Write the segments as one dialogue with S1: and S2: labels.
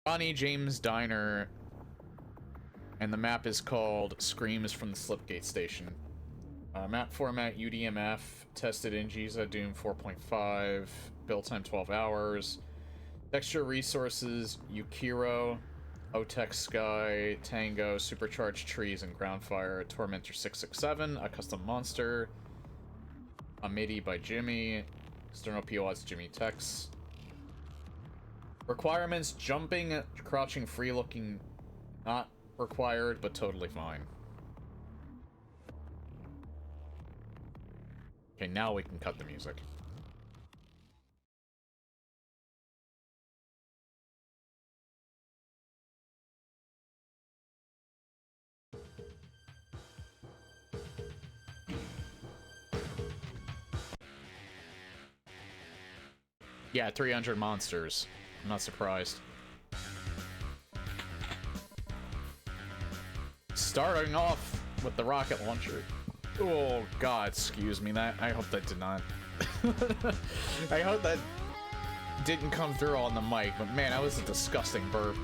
S1: RonnieJamesDiner, and the map is called Screams from the Slipgate Station. Map format UDMF, tested in Giza Doom 4.5, build time 12 hours. Texture resources, Yukiro, Otex Sky, Tango, Supercharged Trees, and Groundfire, Tormentor 667, a custom monster, a MIDI by Jimmy, external POS Jimmy Tex. Requirements, jumping, crouching, free looking, not required, but totally fine. Okay, now we can cut the music. Yeah, 300 monsters. I'm not surprised. Starting off with the rocket launcher. Oh god, excuse me, that I hope that did not. I hope that didn't come through on the mic, but man, that was a disgusting burp.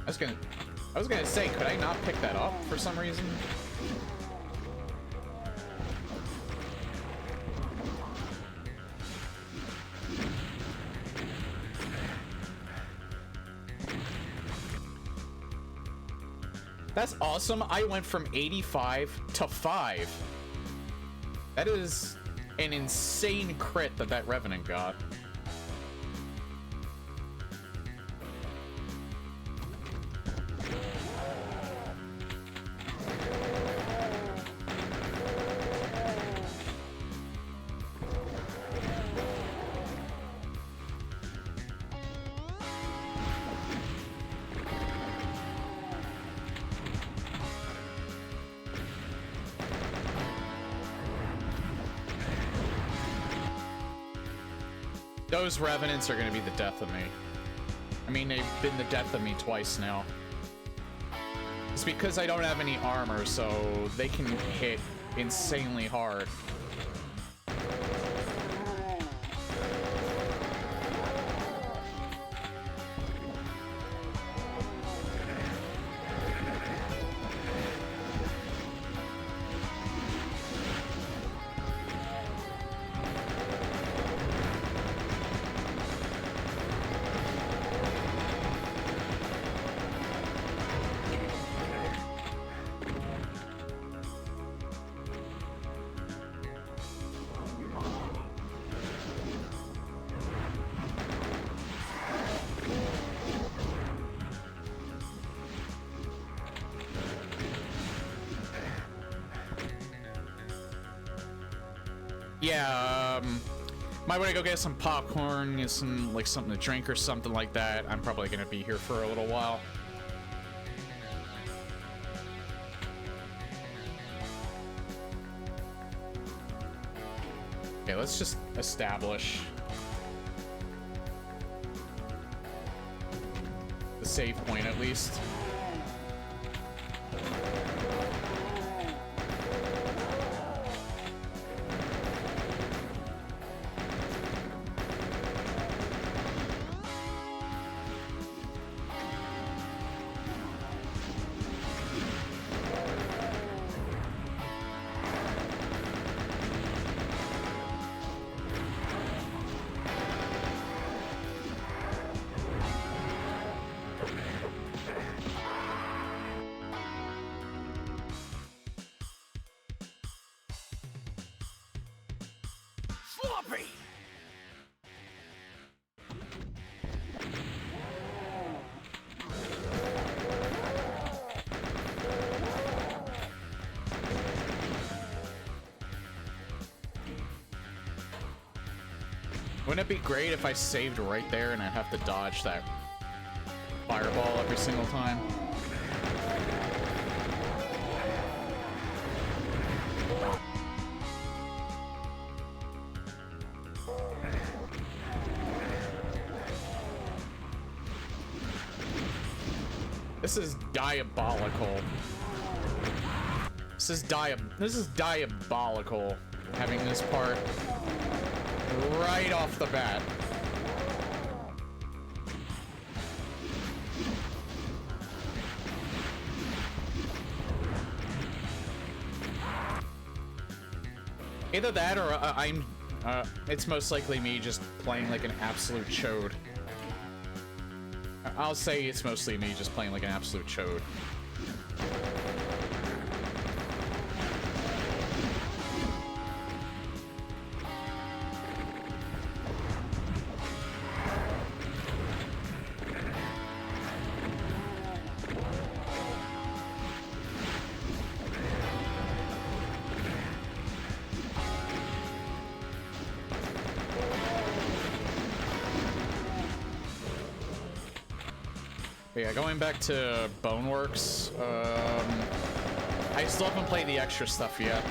S1: I was gonna say, could I not pick that up for some reason? That's awesome. I went from 85 to 5. That is an insane crit that Revenant got. Those Revenants are gonna be the death of me. I mean, they've been the death of me twice now. It's because I don't have any armor, so they can hit insanely hard. Yeah, might want to go get some popcorn, get some, like, something to drink or something like that. I'm probably gonna be here for a little while. Okay, let's just establish the save point at least. Wouldn't it be great if I saved right there and I'd have to dodge that fireball every single time? This is diabolical. This is diabolical. having this part right off the bat. Either that or it's most likely me just playing like an absolute chode. I'll say it's mostly me just playing like an absolute chode. Yeah, going back to Boneworks, I still haven't played the extra stuff yet.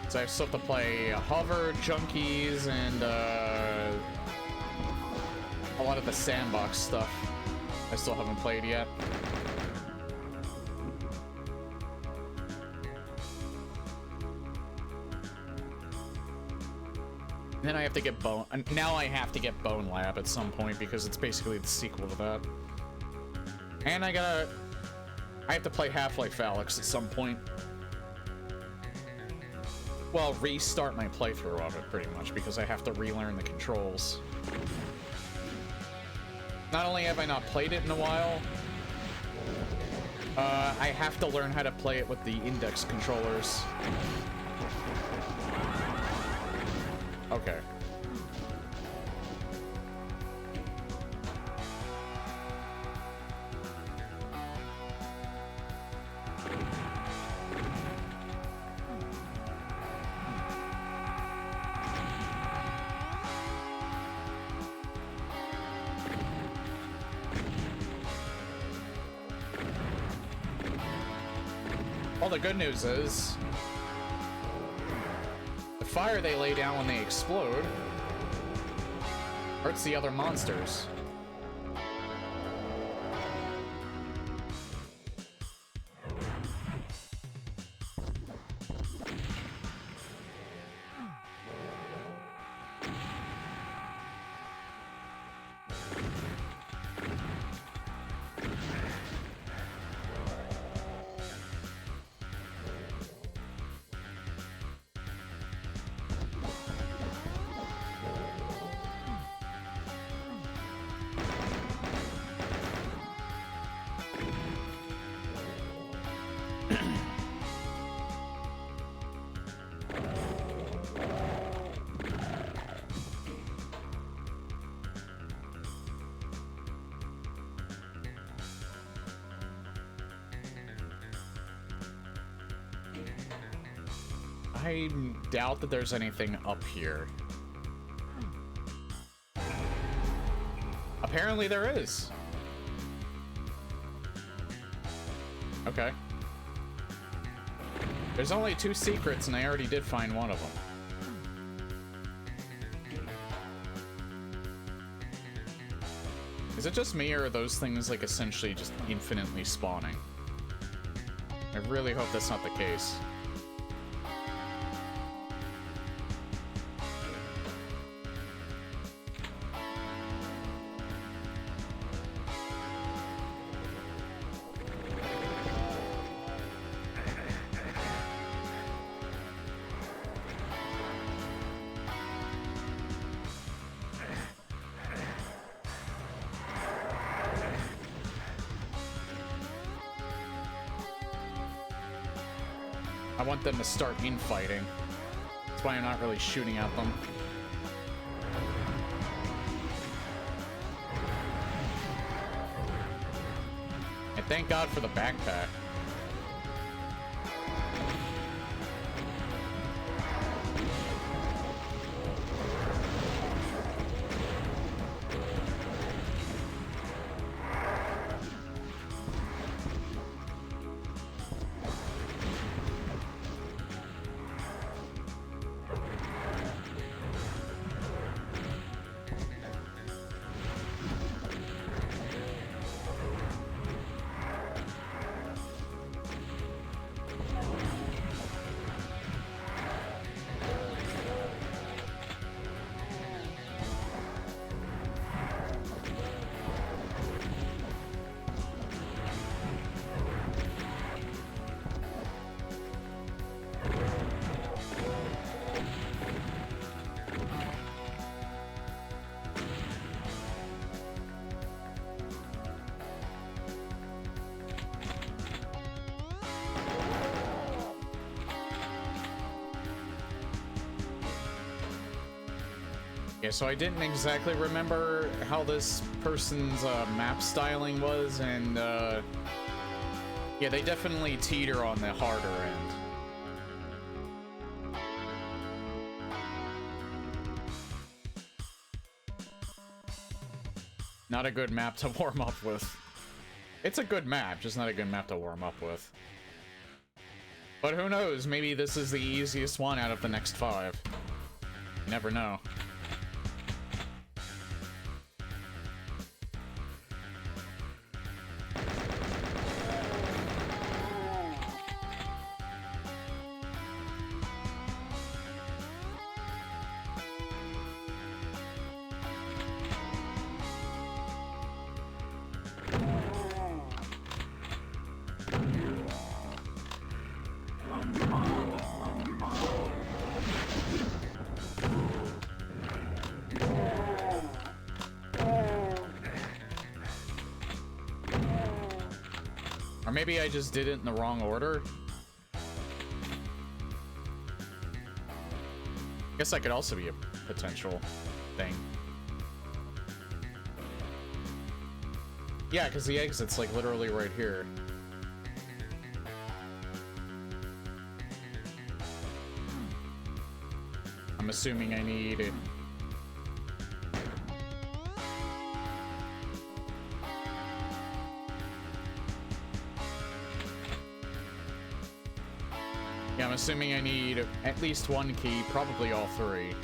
S1: So I still have to play Hover, Junkies, and a lot of the sandbox stuff I still haven't played yet. Then I have to get Bone. Now I have to get Bone Lab at some point because it's basically the sequel to that. And I have to play Half-Life Alyx at some point. Well, restart my playthrough of it pretty much because I have to relearn the controls. Not only have I not played it in a while, I have to learn how to play it with the index controllers. Okay. Well, the good news is the fire they lay down when they explode hurts the other monsters. I doubt that there's anything up here. Apparently there is. Okay. There's only 2 secrets and I already did find one of them. Is it just me or are those things like essentially just infinitely spawning? I really hope that's not the case. I want them to start infighting. That's why I'm not really shooting at them. And thank God for the backpack. so I didn't exactly remember how this person's map styling was, and yeah, they definitely teeter on the harder end. Not a good map to warm up with. It's a good map, just not a good map to warm up with. But who knows, maybe this is the easiest one out of the next 5. You never know. Or maybe I just did it in the wrong order. Guess that could also be a potential thing. Yeah, because the exit's like literally right here. I'm assuming I need... Yeah, I'm assuming I need at least 1 key, probably all 3.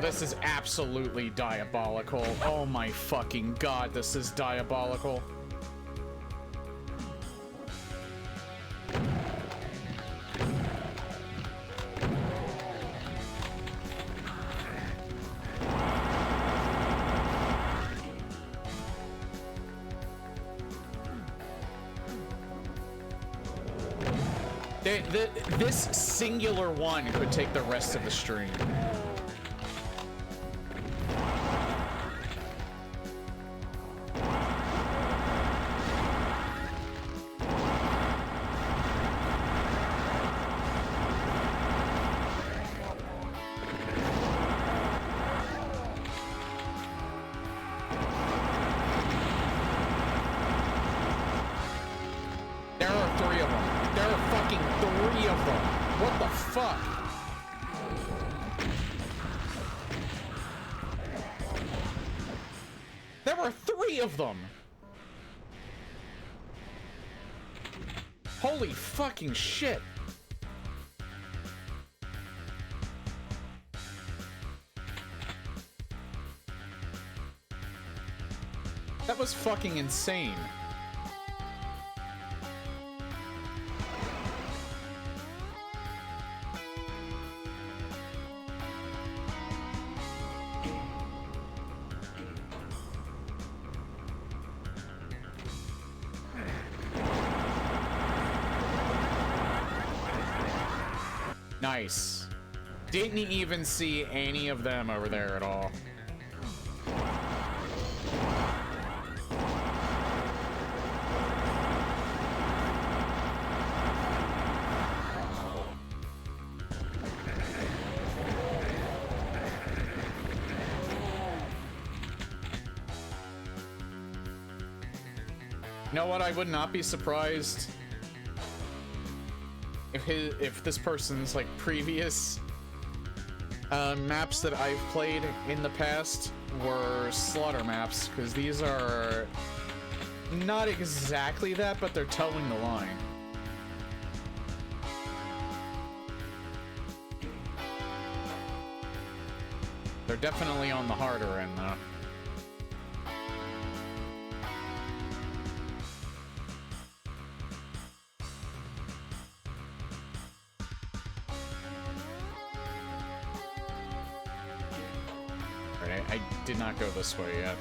S1: This is absolutely diabolical. Oh my fucking god, this is diabolical. This singular one could take the rest of the stream. Of them. Holy fucking shit. That was fucking insane. Nice. Didn't even see any of them over there at all. You know what? I would not be surprised if this person's like previous maps that I've played in the past were slaughter maps, because these are Not exactly that, but they're towing the line. They're definitely on the harder end, though. Alright, I did not go this way yet.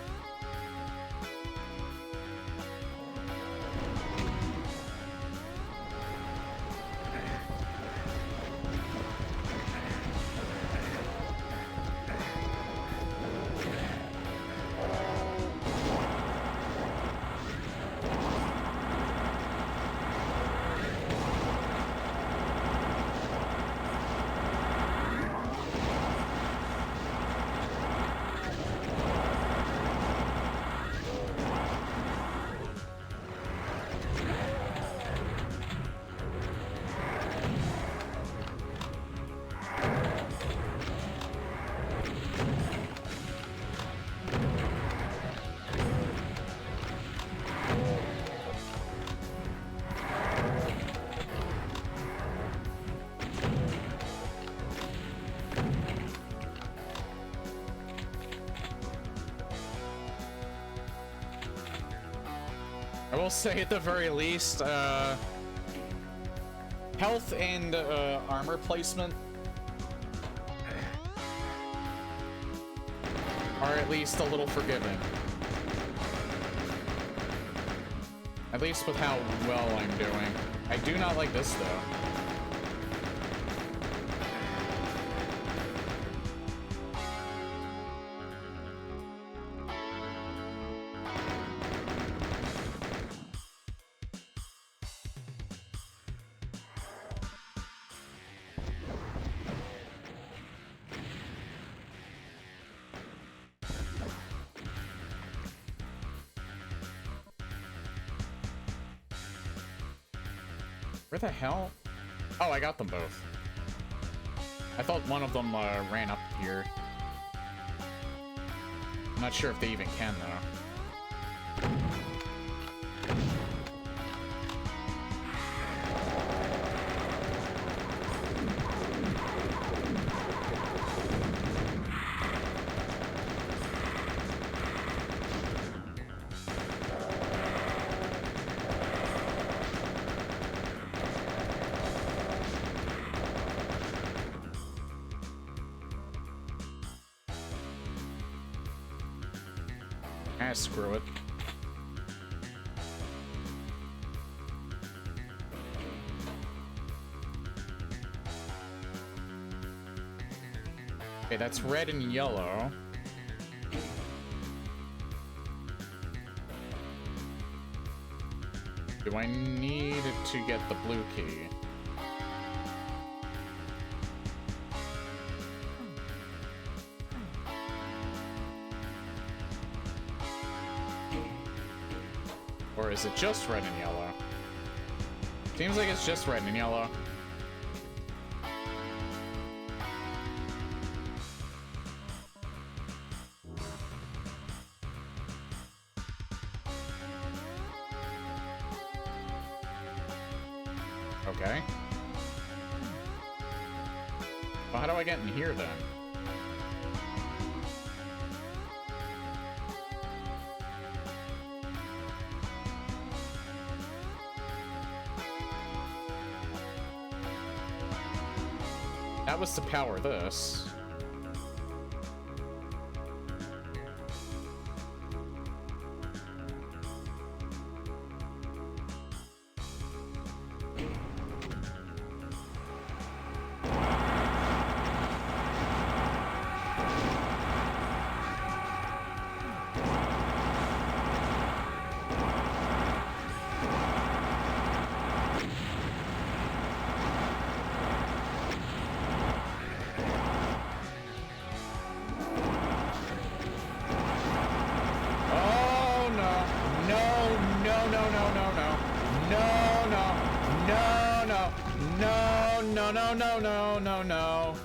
S1: I will say, at the very least, health and armor placement are at least a little forgiving. At least with how well I'm doing. I do not like this, though. Where the hell? Oh, I got them both. I thought one of them ran up here. I'm not sure if they even can, though. Screw it. Okay, that's red and yellow. Do I need to get the blue key? Or is it just red and yellow? Seems like it's just red and yellow. Okay. Well, how do I get in here then? That was to power this. No.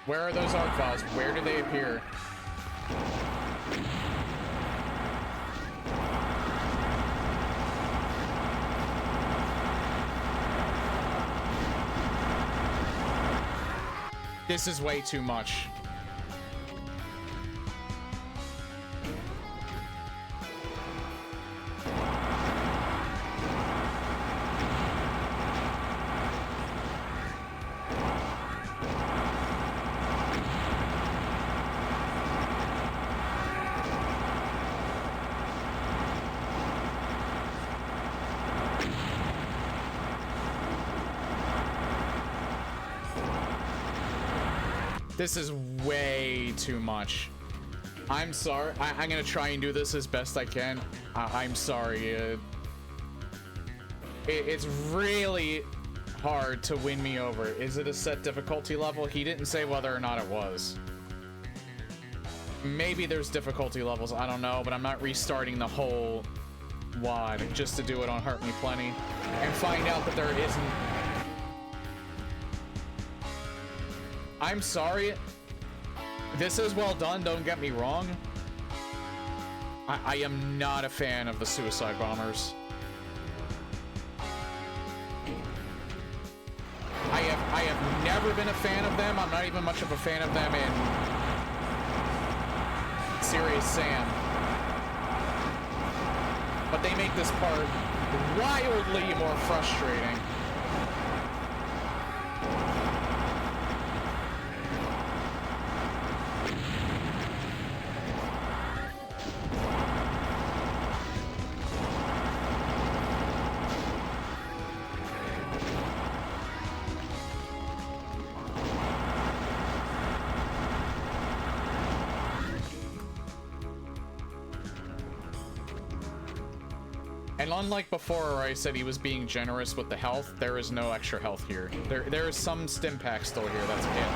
S1: Where are those arc files? Where do they appear? This is way too much. This is way too much. I'm sorry. I'm gonna try and do this as best I can. I'm sorry. It's really hard to win me over. Is it a set difficulty level? He didn't say whether or not it was. Maybe there's difficulty levels. I don't know, but I'm not restarting the whole WOD just to do it on Hurt Me Plenty and find out that there isn't. I'm sorry. This is well done, don't get me wrong. I am not a fan of the suicide bombers. I have never been a fan of them. I'm not even much of a fan of them in Serious Sam. But they make this part wildly more frustrating. And unlike before where I said he was being generous with the health, there is no extra health here. There is some stim pack still here, that's it.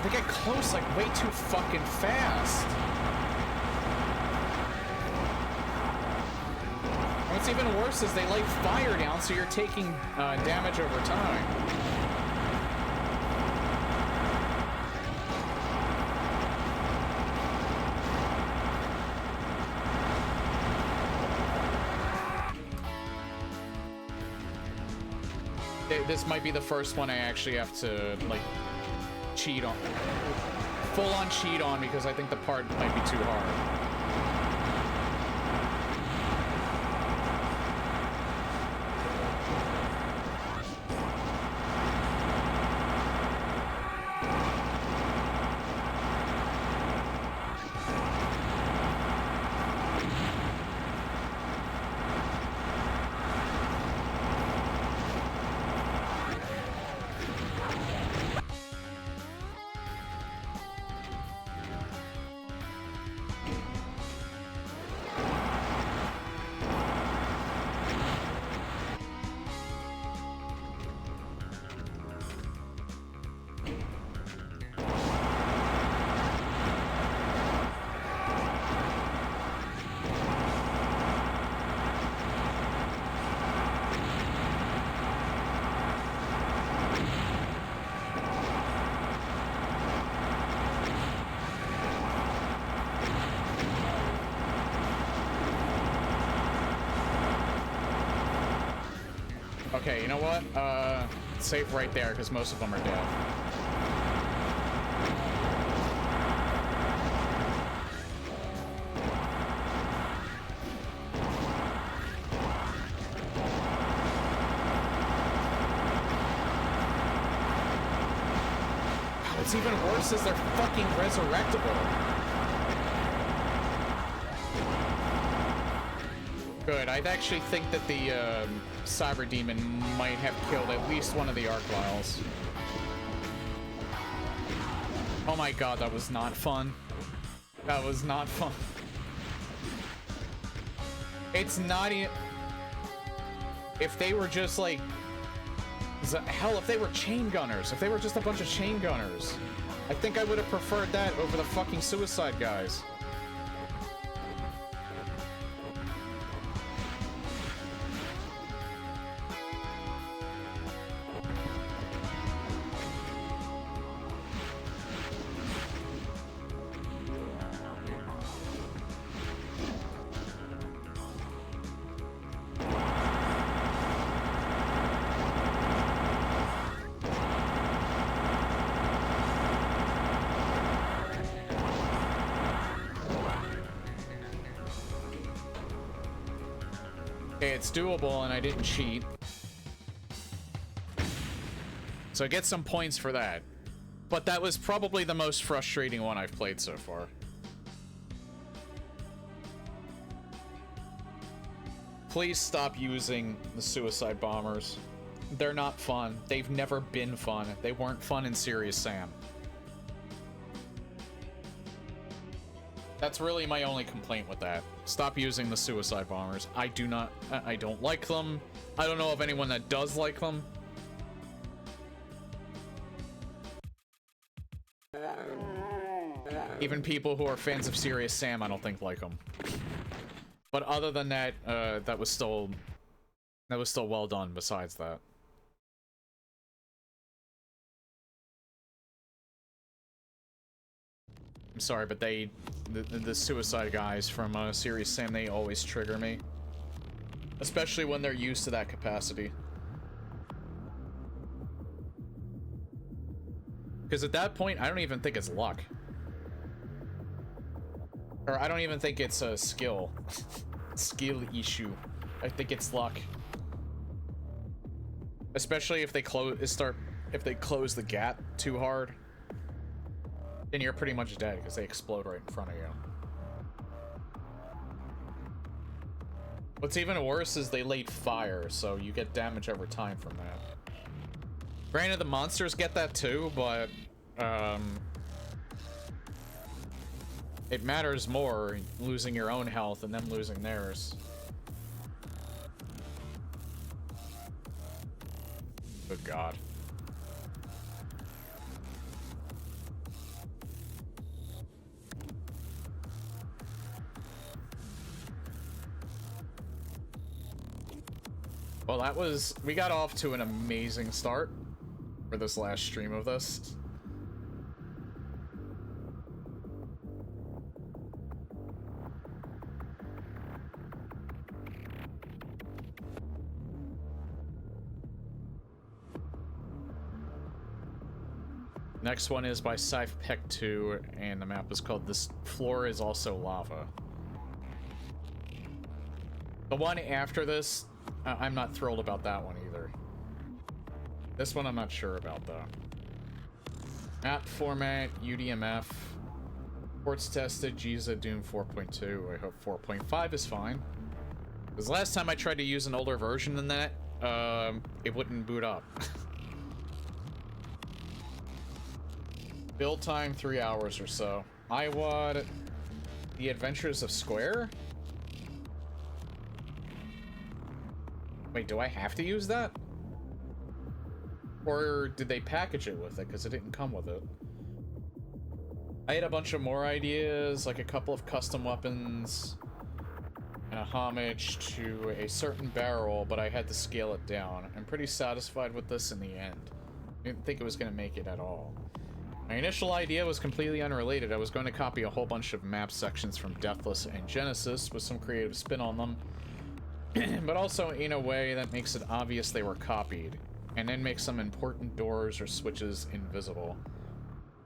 S1: They get close like way too fucking fast. And what's even worse is they light fire down, so you're taking damage over time. This might be the first one I actually have to, like, cheat on. Full on cheat on, because I think the part might be too hard. Okay, you know what? Save right there, because most of them are dead. What's even worse is they're fucking resurrectable. Good. I'd actually think that the Cyber Demon might have killed at least one of the Arc Vials. Oh my god, that was not fun. That was not fun. It's not even... If they were just like... Hell, if they were chain gunners, if they were just a bunch of chain gunners, I think I would have preferred that over the fucking suicide guys. It's doable, and I didn't cheat. So I get some points for that. But that was probably the most frustrating one I've played so far. Please stop using the suicide bombers. They're not fun. They've never been fun. They weren't fun in Serious Sam. That's really my only complaint with that. Stop using the suicide bombers. I don't like them. I don't know of anyone that does like them. Even people who are fans of Serious Sam, I don't think like them. But other than that, that was still well done besides that. I'm sorry, but the suicide guys from Serious Sam, they always trigger me. Especially when they're used to that capacity. Because at that point, I don't even think it's luck. Or I don't even think it's a skill issue. I think it's luck. Especially if they close the gap too hard. Then you're pretty much dead because they explode right in front of you. What's even worse is they light fire, so you get damage over time from that. Granted, the monsters get that too, but it matters more losing your own health and them losing theirs. Good God. Well, we got off to an amazing start for this last stream of this. Next one is by Scythepec 2, and the map is called This Floor Is Also Lava. The one after this, I'm not thrilled about that one either. This one I'm not sure about, though. Map format, UDMF. Ports tested, Giza, Doom 4.2. I hope 4.5 is fine. Because last time I tried to use an older version than that, it wouldn't boot up. Build time, 3 hours or so. IWAD, The Adventures of Square? Wait, do I have to use that? Or did they package it with it, because it didn't come with it? I had a bunch of more ideas, like a couple of custom weapons, and a homage to a certain barrel, but I had to scale it down. I'm pretty satisfied with this in the end. I didn't think it was going to make it at all. My initial idea was completely unrelated. I was going to copy a whole bunch of map sections from Deathless and Genesis with some creative spin on them. But also in a way that makes it obvious they were copied, and then make some important doors or switches invisible,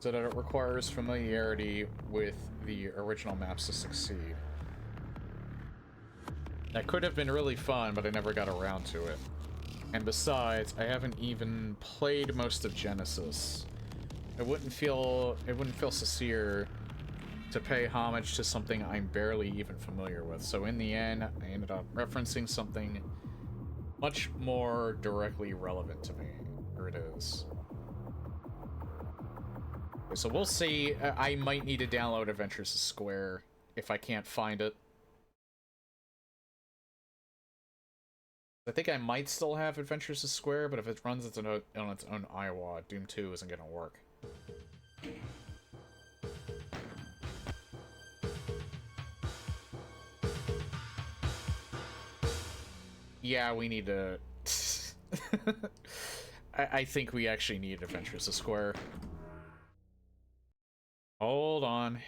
S1: so that it requires familiarity with the original maps to succeed. That could have been really fun, but I never got around to it. And besides, I haven't even played most of Genesis. It wouldn't feel sincere to pay homage to something I'm barely even familiar with. So in the end, I ended up referencing something much more directly relevant to me. Here it is. Okay, so we'll see. I might need to download Adventures of Square if I can't find it. I think I might still have Adventures of Square, but if it runs on its own IWA, Doom 2 isn't gonna work. Yeah, we need to... I think we actually need Adventures of Square. Hold on.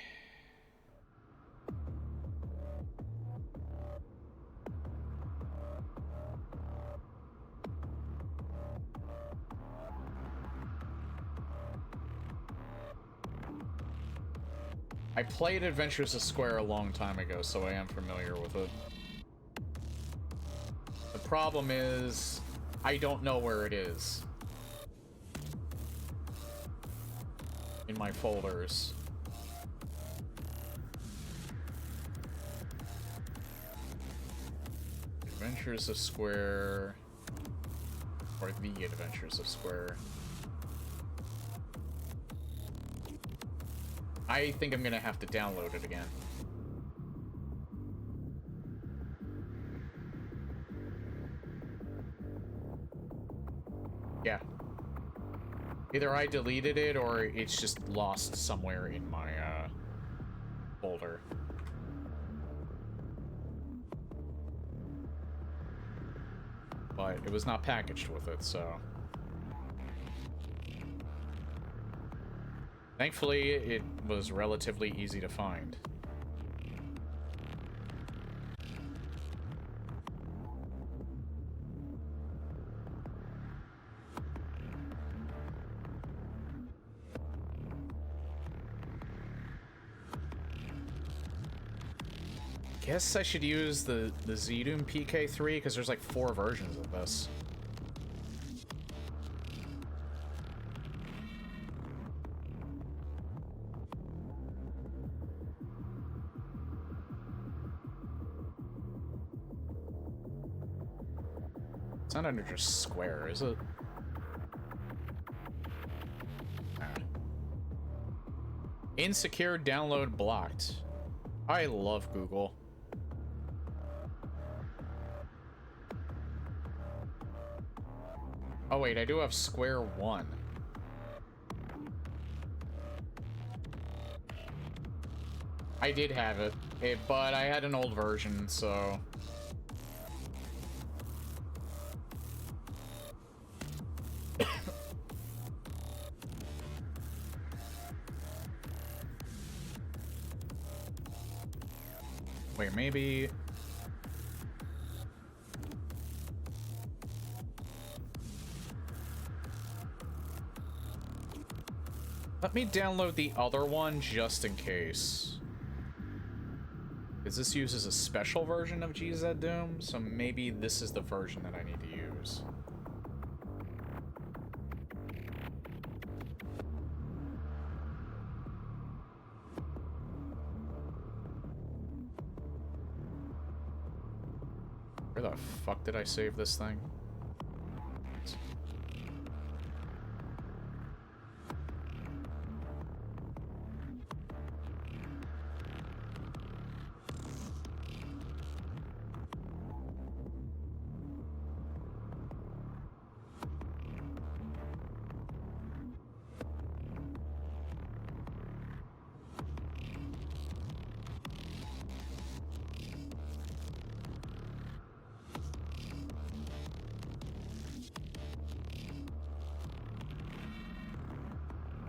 S1: I played Adventures of Square a long time ago, so I am familiar with it. The problem is, I don't know where it is in my folders. Adventures of Square, or The Adventures of Square. I think I'm gonna have to download it again. Yeah. Either I deleted it or it's just lost somewhere in my folder. But it was not packaged with it, so... Thankfully, it was relatively easy to find. Guess I should use the Zdoom PK3 because there's like 4 versions of this. It's not under just Square, is it? Ah. Insecure download blocked. I love Google. Oh wait, I do have Square 1. I did have it, but I had an old version, so... Wait, maybe... Let me download the other one just in case. Because this uses a special version of GZ Doom, so maybe this is the version that I need to use. Where the fuck did I save this thing?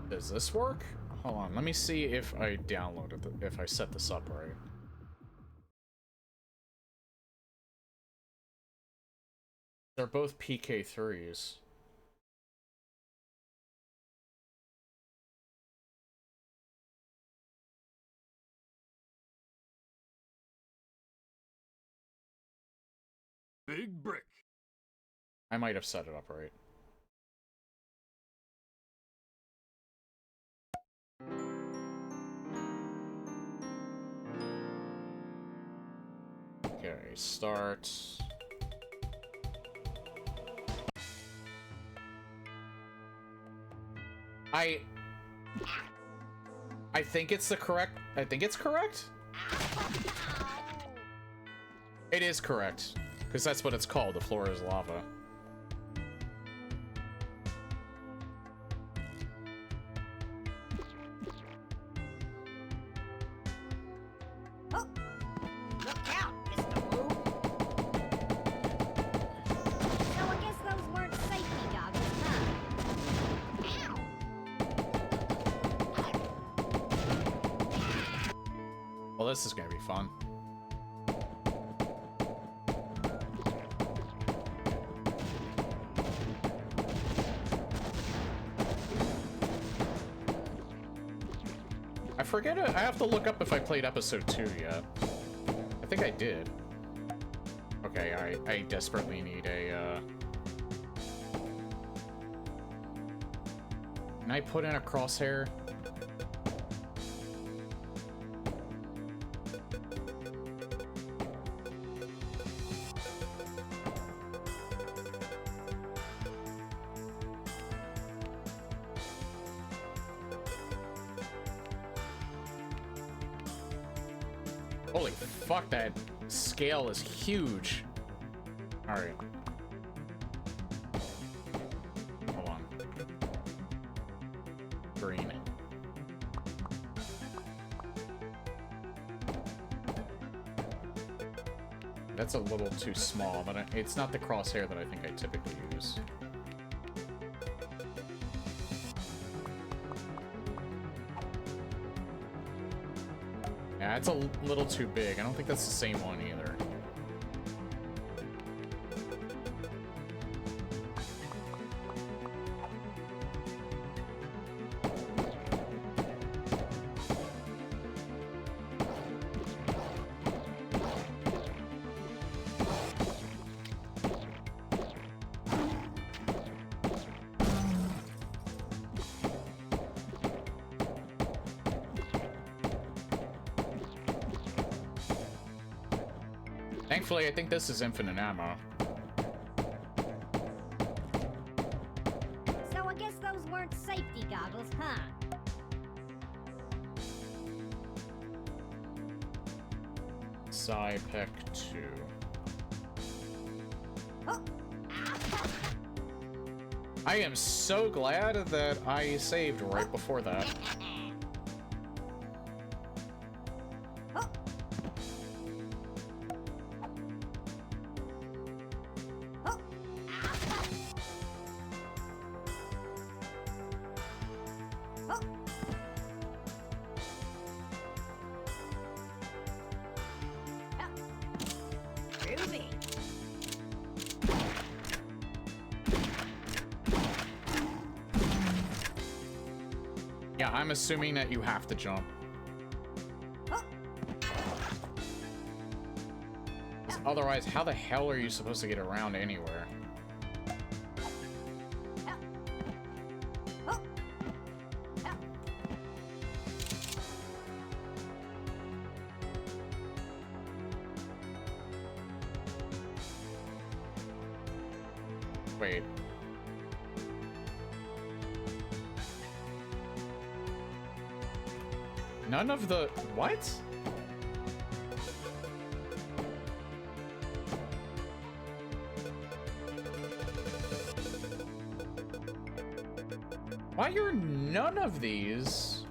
S1: Does this work? Hold on, let me see if I downloaded it, if I set this up right. They're both PK3s.
S2: Big brick.
S1: I might have set it up right. Okay, start. I think it's the correct. I think it's correct. It is correct. Because that's what it's called, the floor is lava.
S2: Oh, look out, Mr. Wu. So I guess those weren't safety goggles, huh? Ow.
S1: Well, this is gonna be fun. I forget it. I have to look up if I played episode 2 yet. I think I did. Okay, alright. I desperately need a, Can I put in a crosshair? Holy fuck, that scale is huge. Alright. Hold on. Green. That's a little too small, but it's not the crosshair that I think I typically use. Yeah, it's a little too big. I don't think that's the same one either. Thankfully, I think this is infinite ammo.
S2: So I guess those weren't safety goggles, huh?
S1: Psypec 2.
S2: Oh.
S1: I am so glad that I saved right before that.
S2: Oh. Oh. Oh. Groovy.
S1: Yeah, I'm assuming that you have to jump.
S2: Oh.
S1: 'Cause otherwise, how the hell are you supposed to get around anywhere?
S2: Oh.
S1: Wait. None of the... What? Why are none of these...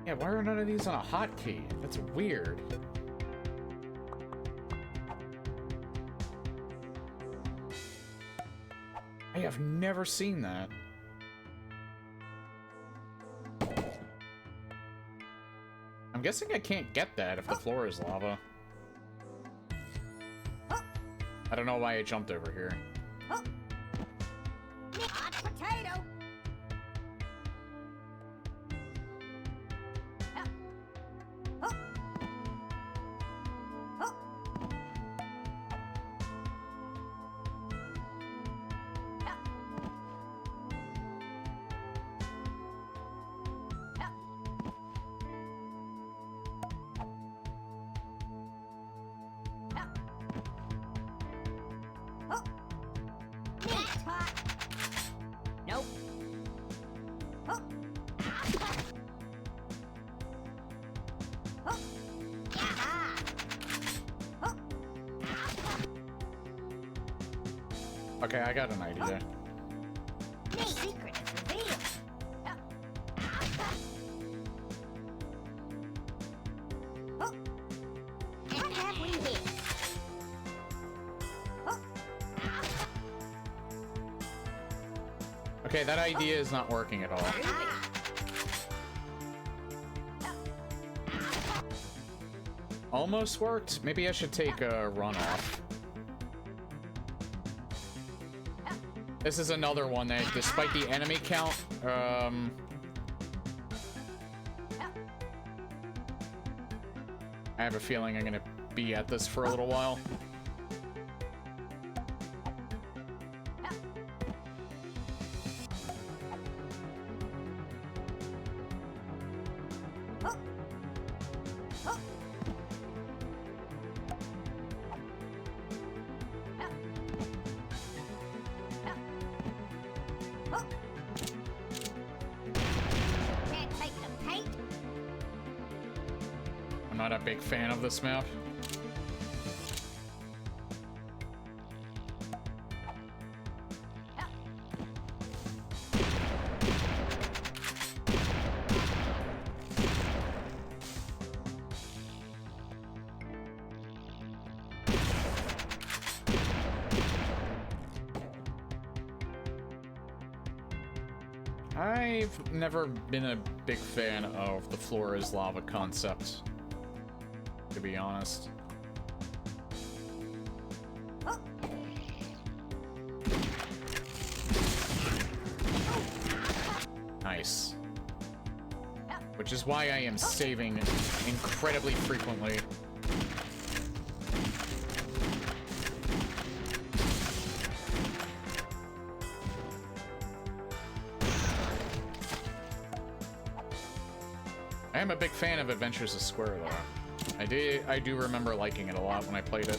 S1: Yeah, why are none of these on a hotkey? That's weird. I have never seen that. I'm guessing I can't get that if the floor is lava. I don't know why I jumped over here.
S2: Hot potato.
S1: Okay, I got an idea.
S2: The secret is revealed. What have we here?
S1: Okay, that idea is not working at all. Almost worked. Maybe I should take a runoff. This is another one that, despite the enemy count, I have a feeling I'm gonna be at this for a little while.
S2: Can't take the paint.
S1: I'm not a big fan of this map. I've never been a big fan of the floor is lava concept, to be honest. Nice. Which is why I am saving incredibly frequently. I am a big fan of Adventures of Square, though. I do remember liking it a lot when I played it.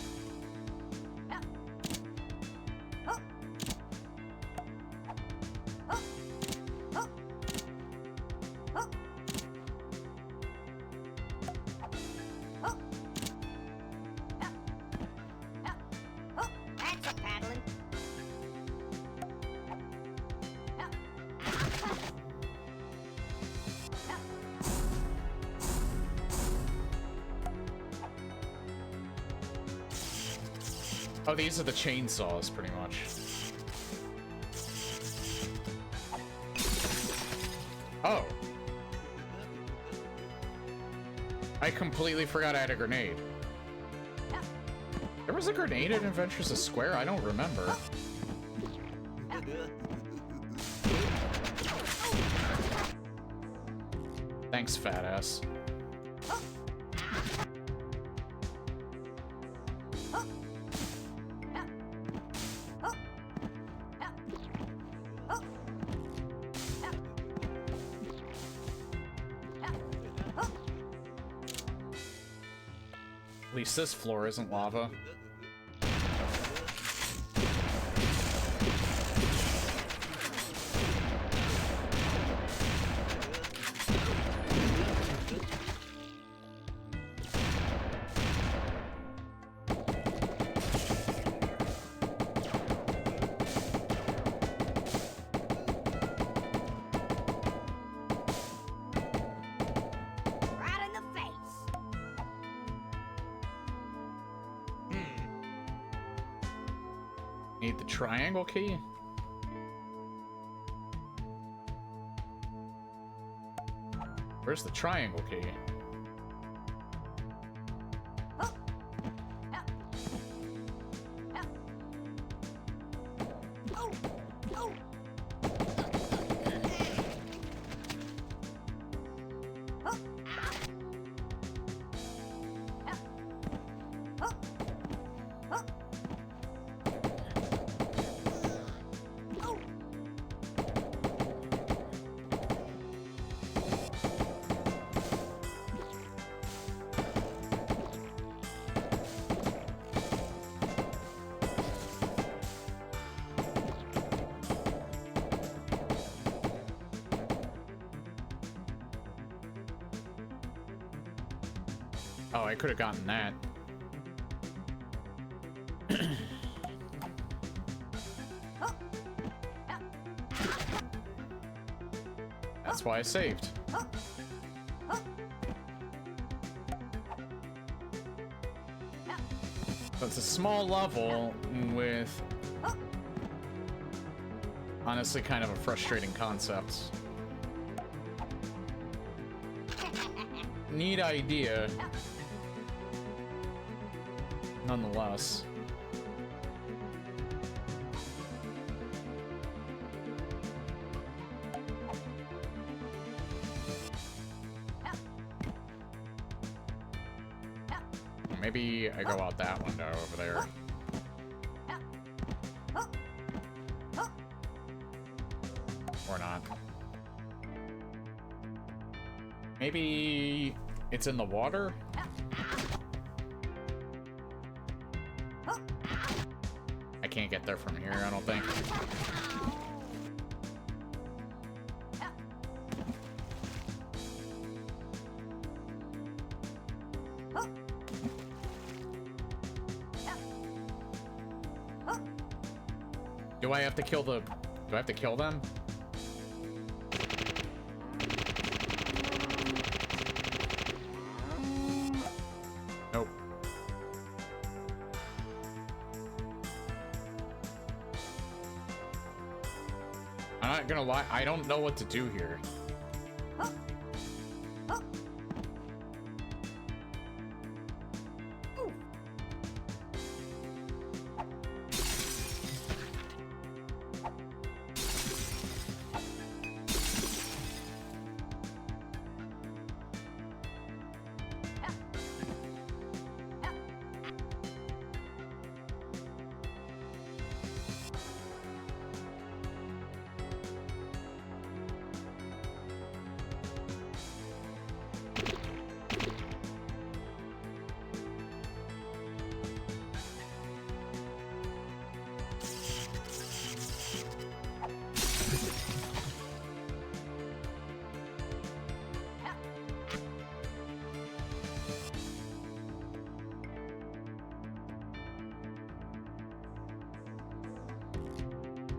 S2: That's a paddling.
S1: Oh, these are the chainsaws, pretty much. Oh. I completely forgot I had a grenade. There was a grenade in Adventures of Square? I don't remember. Thanks, fat ass. At least this floor isn't lava.
S2: Right in the face.
S1: Need the triangle key? Where's the triangle key? Oh, I could have gotten that. That's why I saved. So it's a small level with honestly kind of a frustrating concept. Neat idea. Nonetheless. Maybe I go out that window over there. Or not. Maybe it's in the water? I can't get there from here, I don't think. Do I have to kill the... Do I have to kill them? Nope. I'm not gonna lie, I don't know what to do here.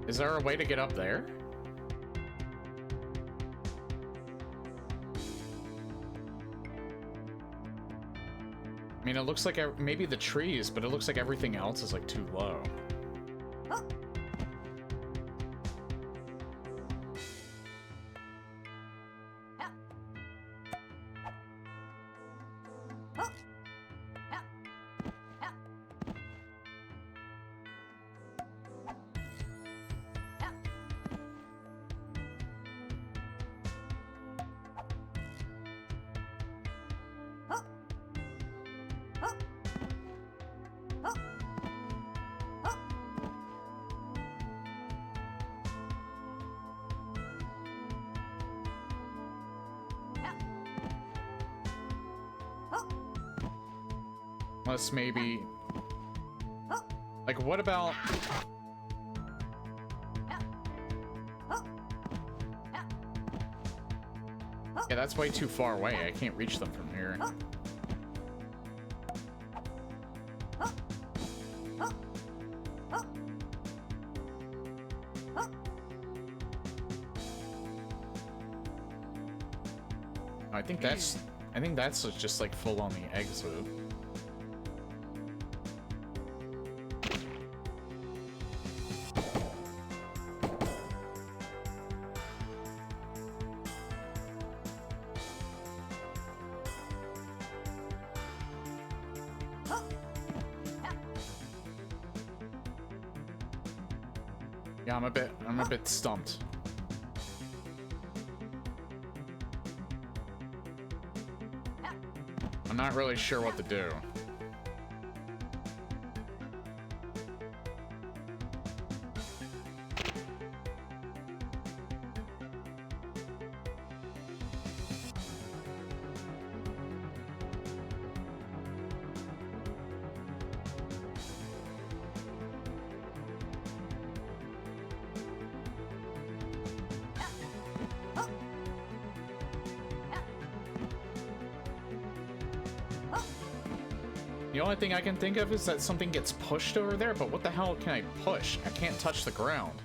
S1: Is there a way to get up there? I mean, it looks like maybe the trees, but it looks like everything else is like too low. Unless maybe... Like, what about... Yeah, that's way too far away. I can't reach them from here. I think that's just like full on the exit. Yeah, I'm a bit stumped. I'm not really sure what to do. The only thing I can think of is that something gets pushed over there, but what the hell can I push? I can't touch the ground.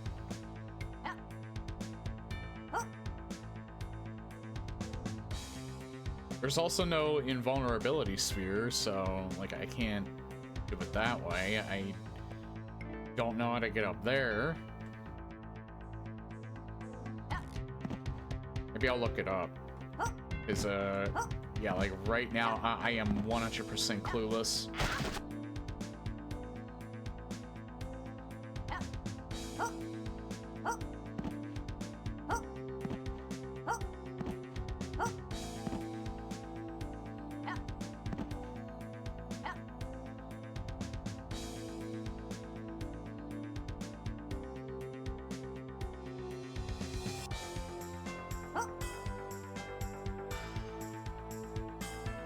S1: There's also no invulnerability sphere, so, like, I can't do it that way. I don't know how to get up there. Maybe I'll look it up. Is, yeah, like, right now, I am 100% clueless.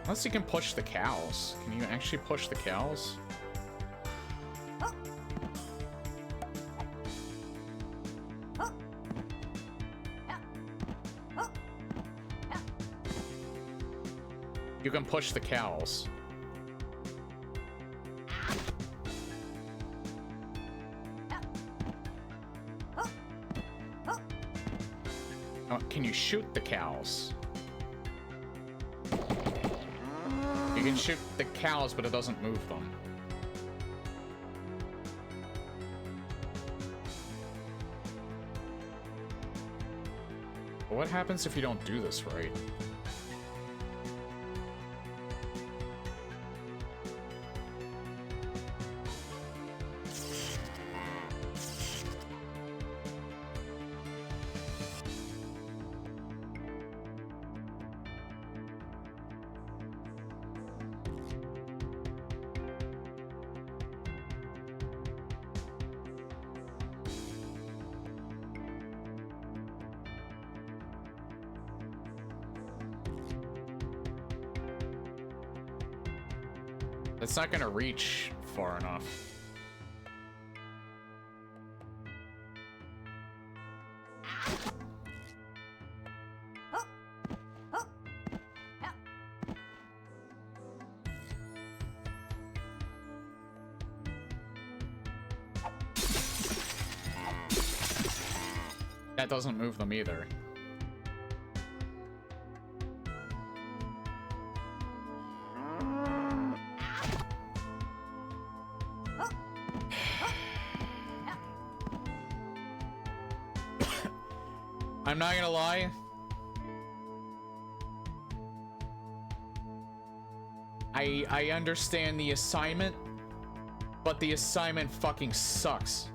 S1: Unless you can push the cows. Can you actually push the cows? You can push the cows. Oh, can you shoot the cows? You can shoot the cows, but it doesn't move them. But what happens if you don't do this right? It's not gonna reach far enough. That doesn't move them either. I'm not gonna lie. I understand the assignment, but the assignment fucking sucks.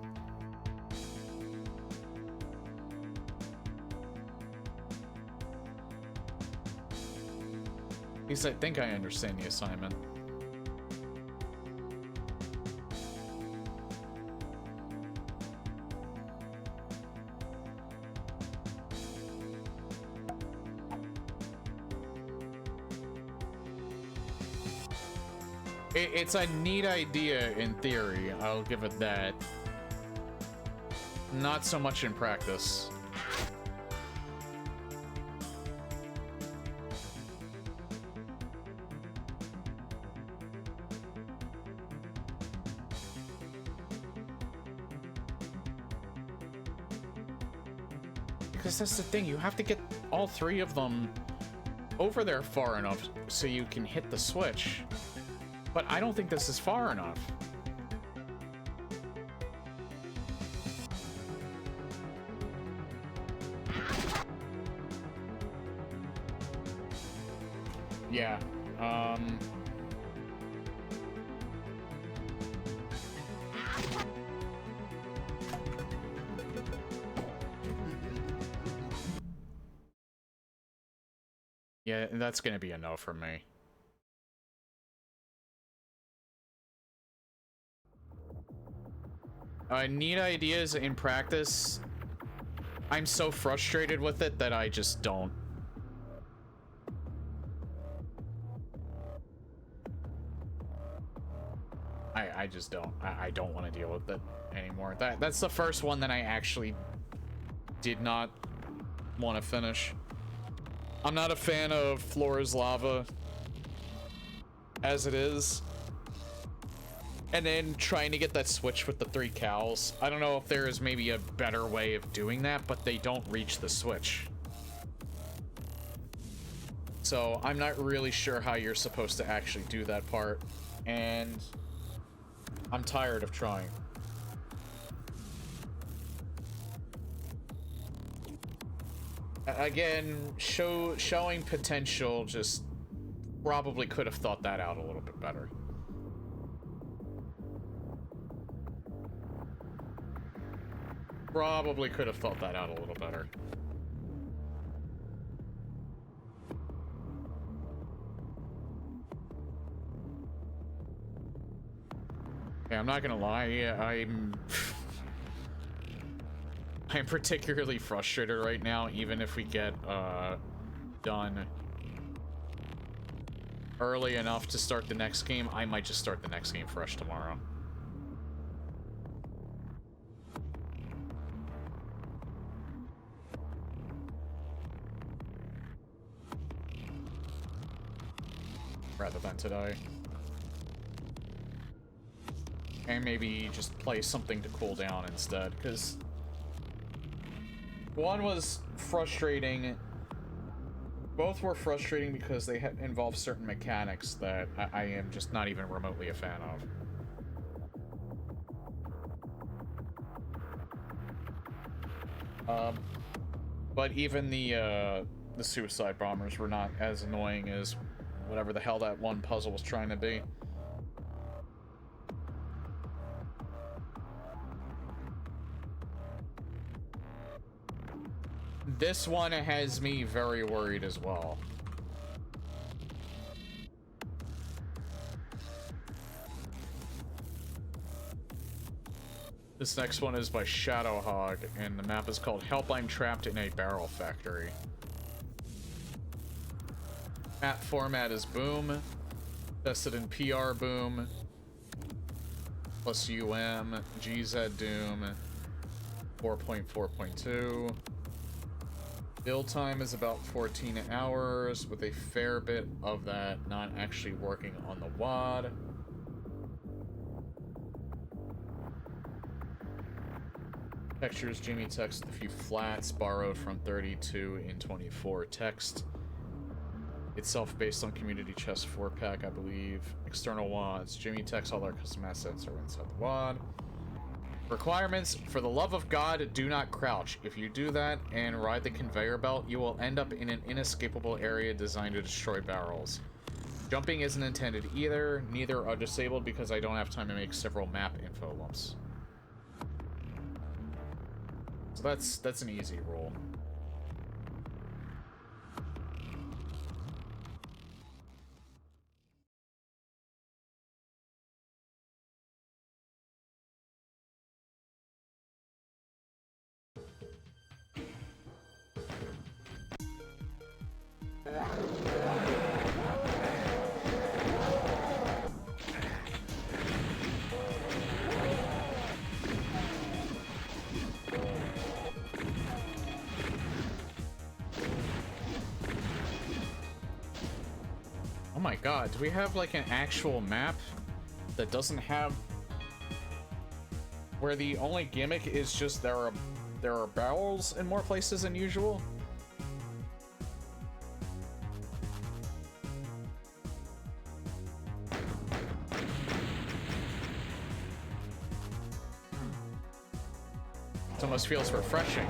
S1: At least I think I understand the assignment. It's a neat idea in theory, I'll give it that. Not so much in practice. Because that's the thing, you have to get all three of them over there far enough so you can hit the switch. But I don't think this is far enough. Yeah, yeah, that's gonna be a no for me. Neat ideas in practice. I'm so frustrated with it that I just don't. I just don't. I don't want to deal with it anymore. That's the first one that I actually did not want to finish. I'm not a fan of Floor is Lava as it is. And then trying to get that switch with the 3 cows. I don't know if there is maybe a better way of doing that, but they don't reach the switch. So I'm not really sure how you're supposed to actually do that part. And I'm tired of trying. Again, showing potential, just probably could have thought that out a little bit better. Probably could have thought that out a little better. Okay, I'm not gonna lie, I'm particularly frustrated right now, even if we get done early enough to start the next game. I might just start the next game fresh tomorrow. Rather than today. And maybe just play something to cool down instead, because one was frustrating. Both were frustrating because they involve certain mechanics that I am just not even remotely a fan of. But even the suicide bombers were not as annoying as whatever the hell that one puzzle was trying to be. This one has me very worried as well. This next one is by Shadowhog, and the map is called Help, I'm Trapped in a Barrel Factory. Map format is Boom. Tested in PR Boom. Plus GZ Doom. 4.4.2. Build time is about 14 hours, with a fair bit of that not actually working on the WAD. Textures, Jimmy text with a few flats, borrowed from 32 in 24 text. Itself based on community chest 4-pack, I believe. External WADs, Jimmy text, all our custom assets are inside the WAD. Requirements: for the love of God, do not crouch. If you do that and ride the conveyor belt, you will end up in an inescapable area designed to destroy barrels. Jumping isn't intended either. Neither are disabled because I don't have time to make several map info lumps. So that's an easy rule. Oh my god, do we have like an actual map that doesn't have, where the only gimmick is just there are barrels in more places than usual? It almost feels refreshing.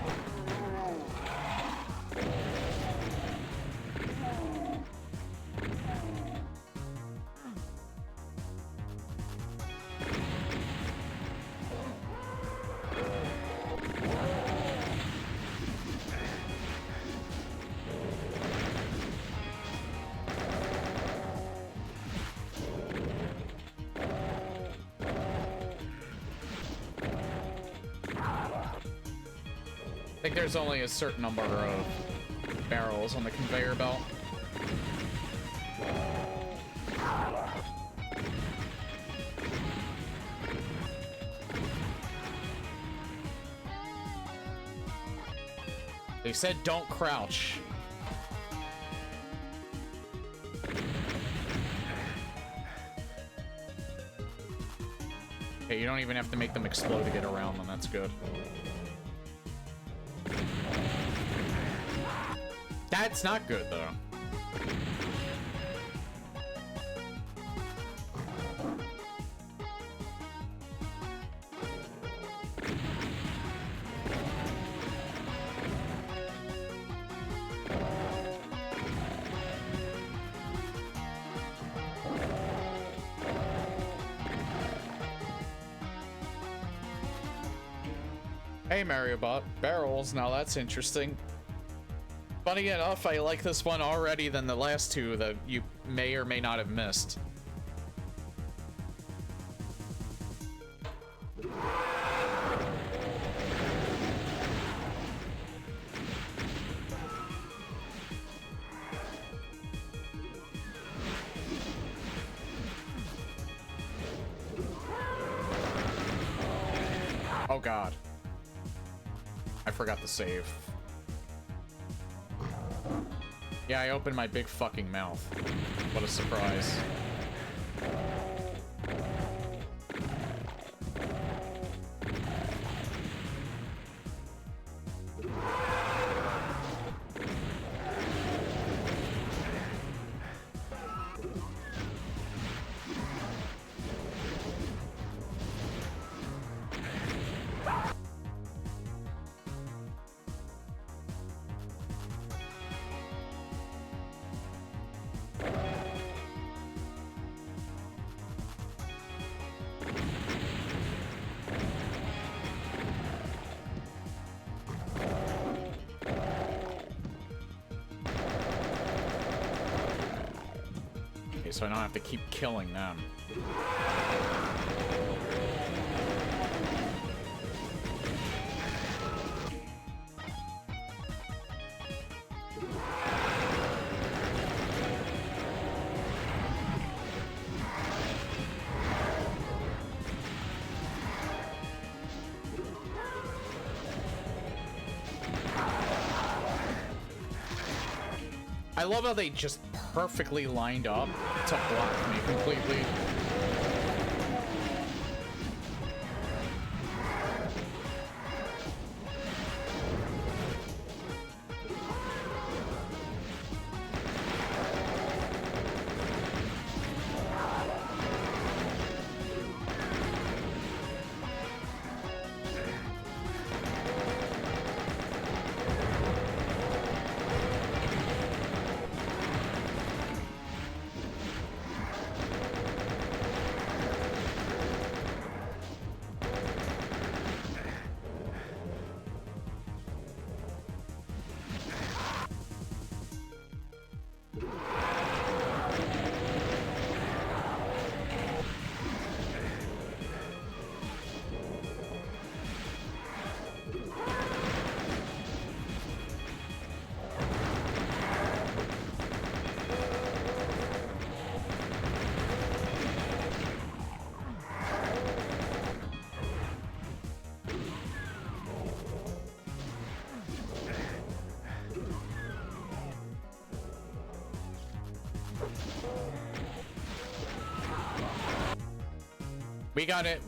S1: I think there's only a certain number of barrels on the conveyor belt. They said don't crouch. Hey, you don't even have to make them explode to get around them. That's good. That's not good, though. Hey, Mario Bot. Barrels, now that's interesting. Funny enough, I like this one already than the last two that you may or may not have missed. Oh god. I forgot to save. Yeah, I opened my big fucking mouth. What a surprise. So I don't have to keep killing them. I love how they just perfectly lined up to block me completely. We got it.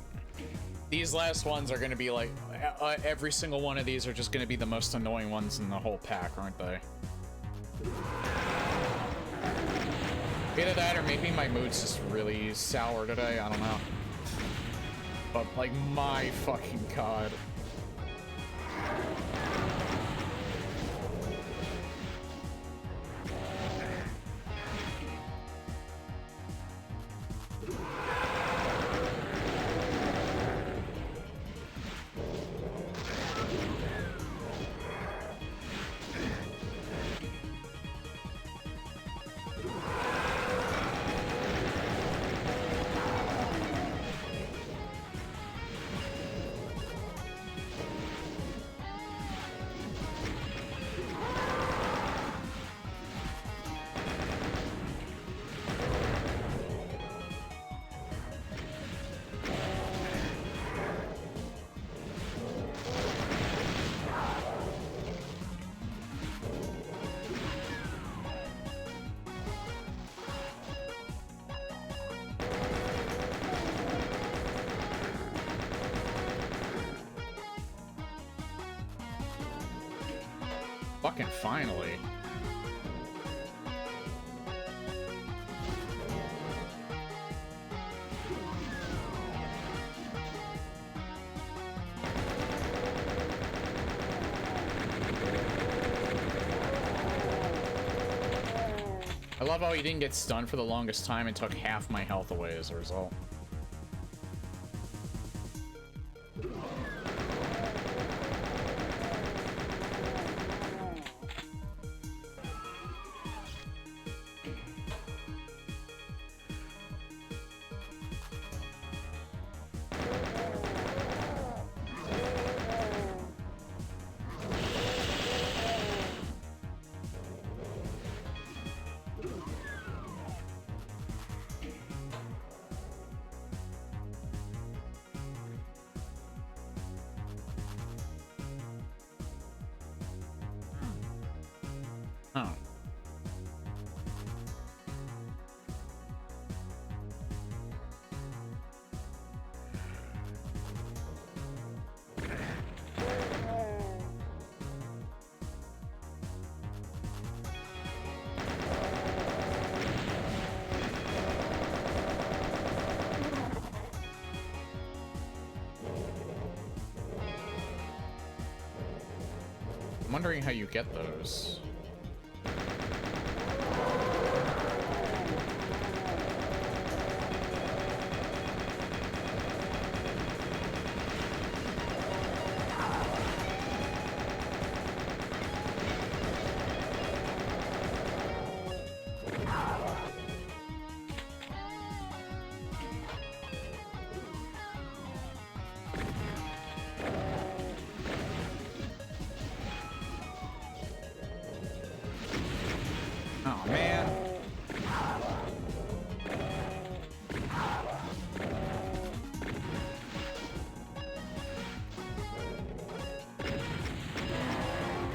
S1: These last ones are going to be like, every single one of these are just going to be the most annoying ones in the whole pack, aren't they? Either that or maybe my mood's just really sour today, I don't know. But like, my fucking god. Fucking finally. I love how he didn't get stunned for the longest time and took half my health away as a result. Huh. I'm wondering how you get those. Oh, man.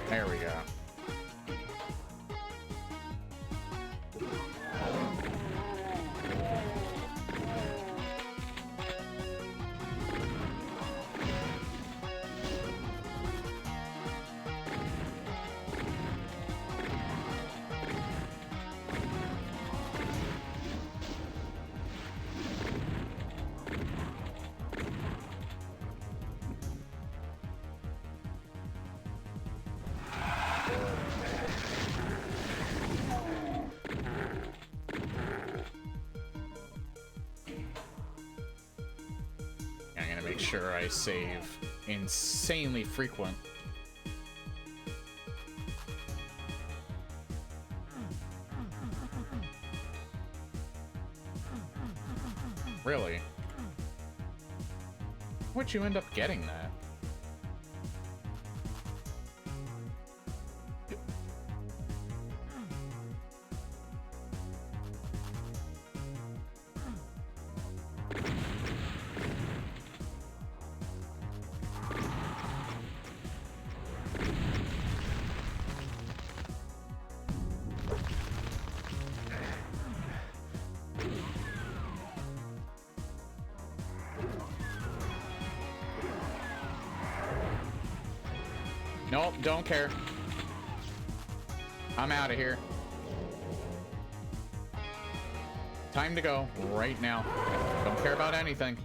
S1: There we go. Make sure I save insanely frequent. Really? Where'd you end up getting that? Nope, don't care. I'm out of here. Time to go right now. Don't care about anything.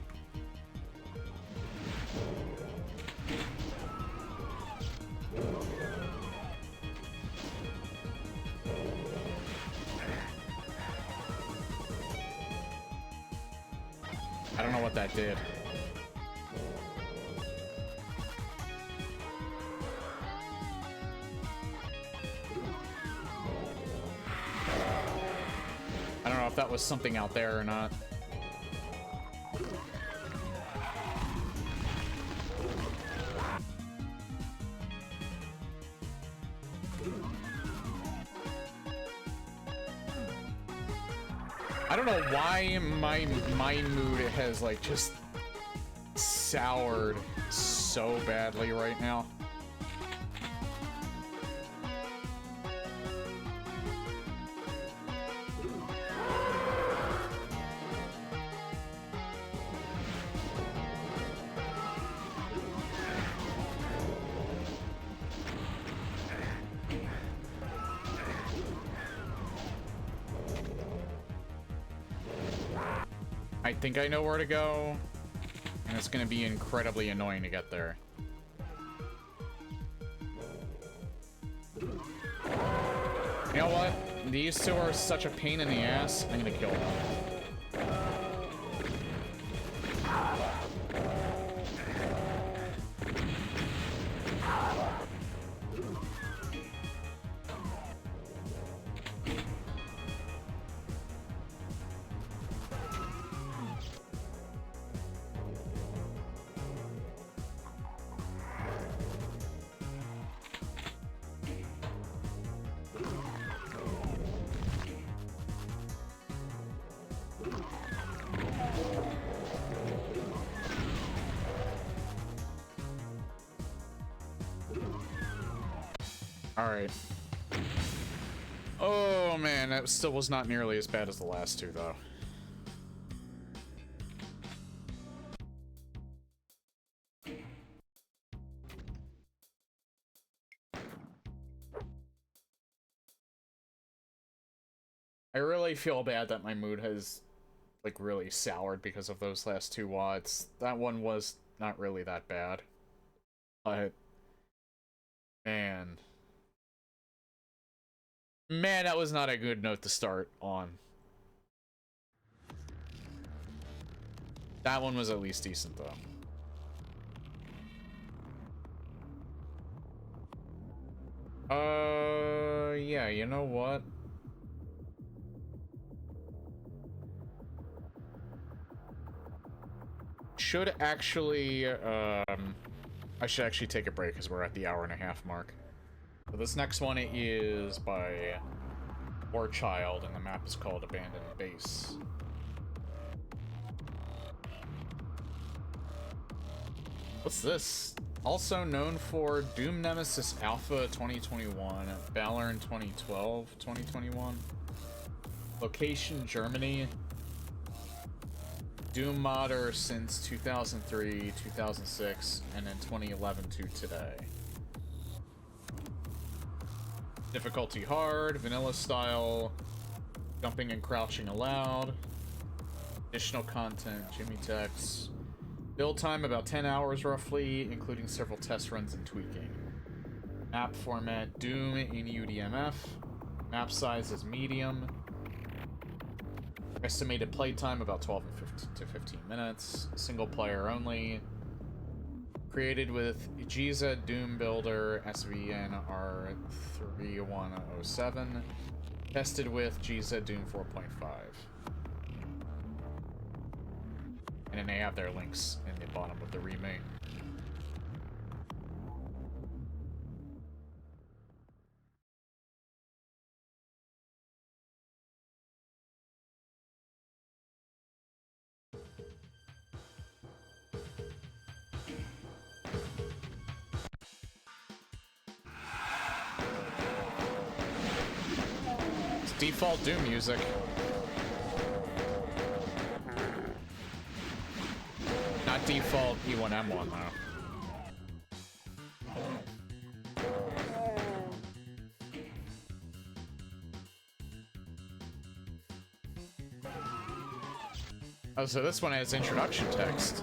S1: I don't know what that did. I don't know if that was something out there or not. I don't know why my mood has like just soured so badly right now. I think I know where to go, and it's gonna be incredibly annoying to get there. You know what? These two are such a pain in the ass, I'm gonna kill them. Alright. Oh man, that still was not nearly as bad as the last two, though. I really feel bad that my mood has, like, really soured because of those last two WODs. That one was not really that bad. But... Man, that was not a good note to start on. That one was at least decent, though. Yeah, you know what? Should actually, I should actually take a break because we're at the hour-and-a-half mark. So this next one is by Warchild, and the map is called Abandoned Base. What's this? Also known for Doom Nemesis Alpha 2021, Valorant 2012, 2021. Location Germany. Doom modder since 2003, 2006, and then 2011 to today. Difficulty hard, vanilla style, jumping and crouching allowed. Additional content, Jimmy Tex. Build time about 10 hours roughly, including several test runs and tweaking. Map format, Doom in UDMF. Map size is medium. Estimated playtime about 12 to 15 minutes. Single player only. Created with Giza Doom Builder SVN R3107. Tested with Giza Doom 4.5. And then they have their links in the bottom of the remake. It's default Doom music. Not default E1M1 though. Oh, so this one has introduction text.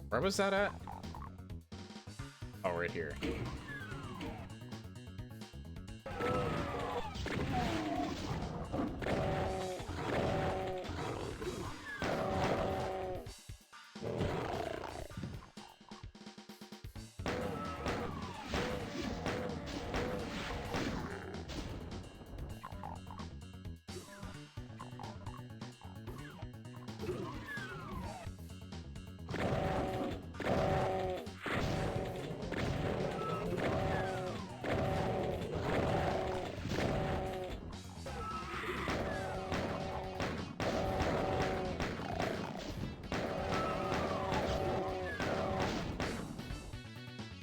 S1: Where was that at? Oh, right here.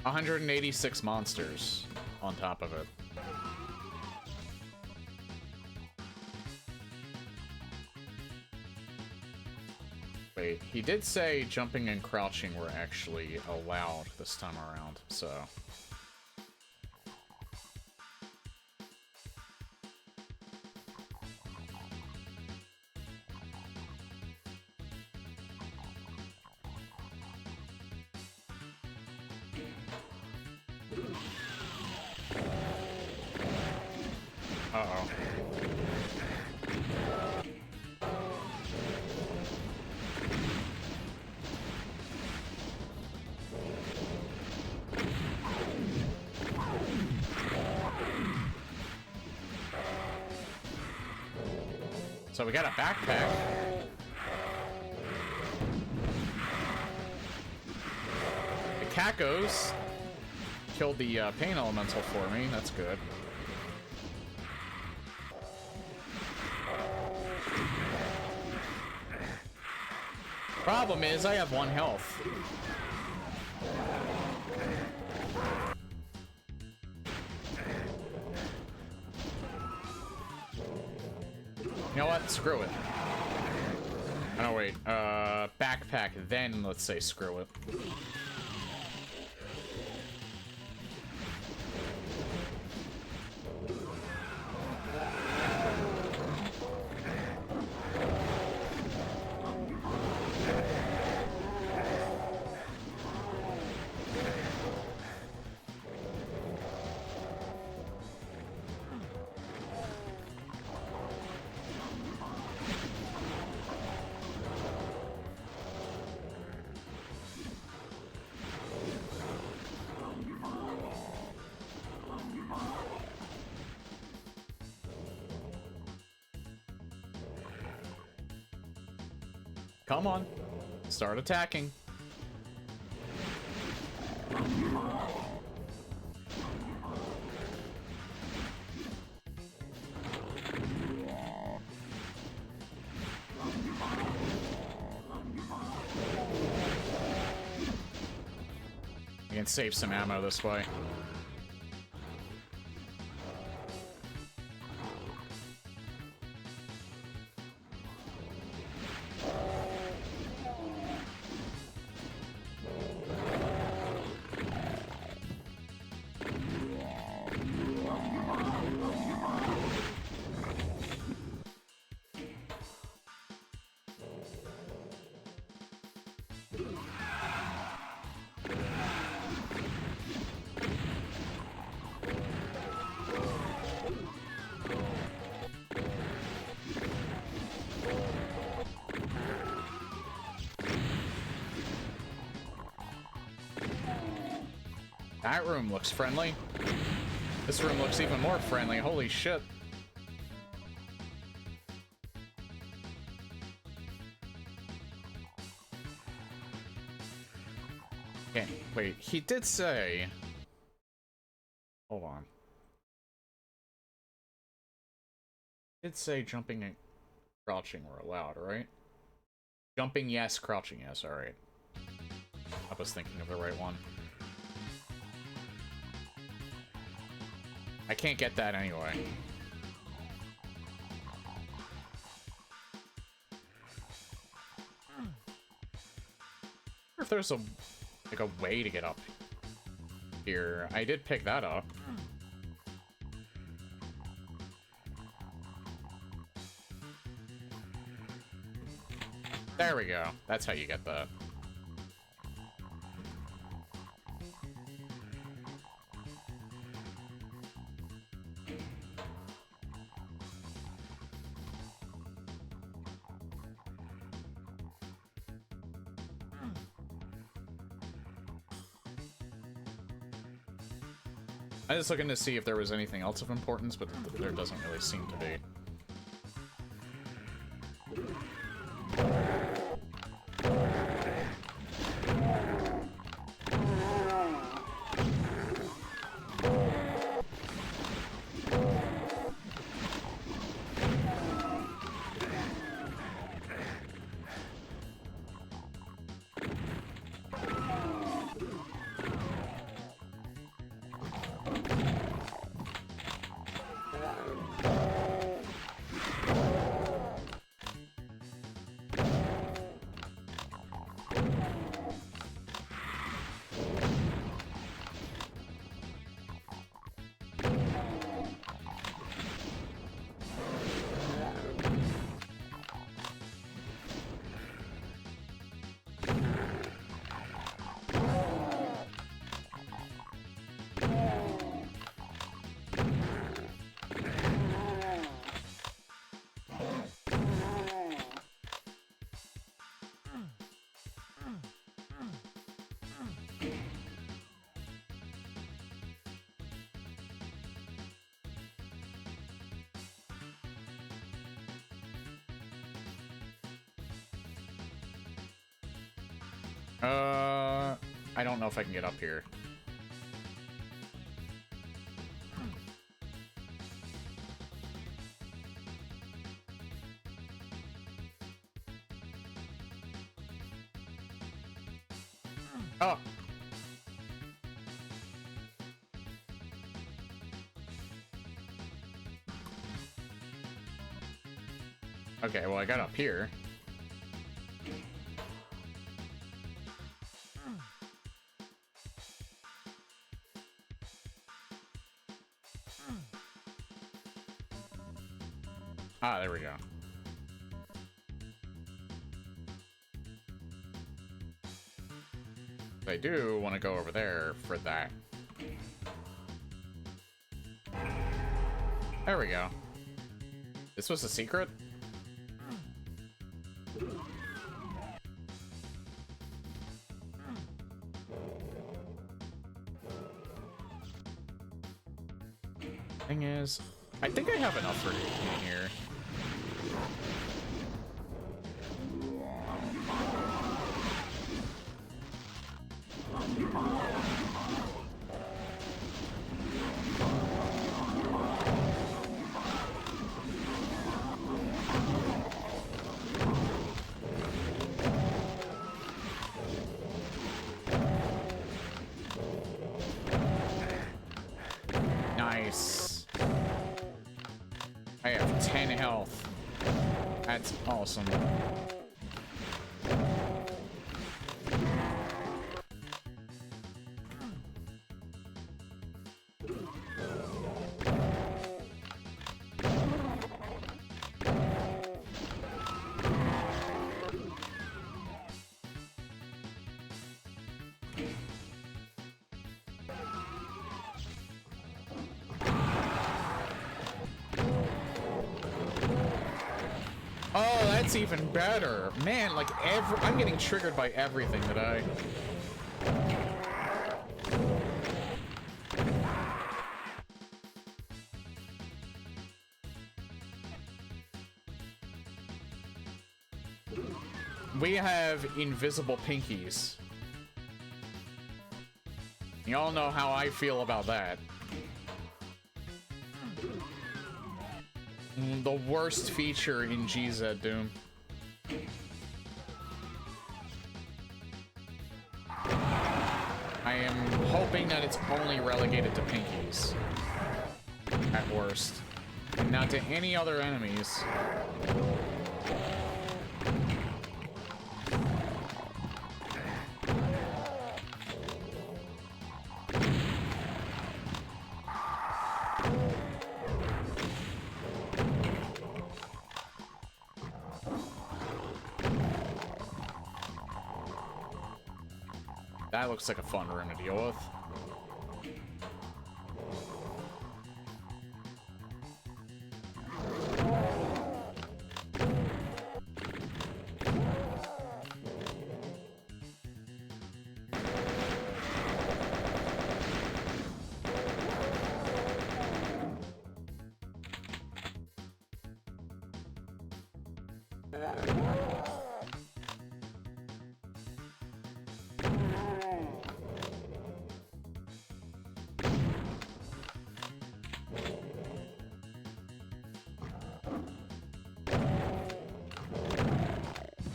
S1: $186 monsters on top of it. Wait, he did say jumping and crouching were actually allowed this time around, so... Uh-oh. So we got a backpack. The Cacos killed the pain elemental for me. That's good. Problem is, I have 1 health. You know what? Screw it. Oh, no, wait. Backpack, then let's say screw it. Come on. Start attacking. I can save some ammo this way. That room looks friendly. This room looks even more friendly. Holy shit. Okay, wait. He did say... Hold on. He did say jumping and crouching were allowed, right? Jumping, yes. Crouching, yes. Alright. I was thinking of the right one. I can't get that anyway. I wonder if there's like a way to get up here. I did pick that up. There we go. That's how you get that. I was looking to see if there was anything else of importance, but there doesn't really seem to be. I don't know if I can get up here. Oh. Okay, well, I got up here. Ah, there we go. I do want to go over there for that. There we go. This was a secret? Thing is, I think I have enough for in here. Nice. I have 10 health. That's awesome. Oh, that's even better. Man, like I'm getting triggered by everything that I... We have invisible pinkies. Y'all know how I feel about that. The worst feature in GZ Doom. I am hoping that it's only relegated to pinkies. At worst. And not to any other enemies. That looks like a fun room to deal with.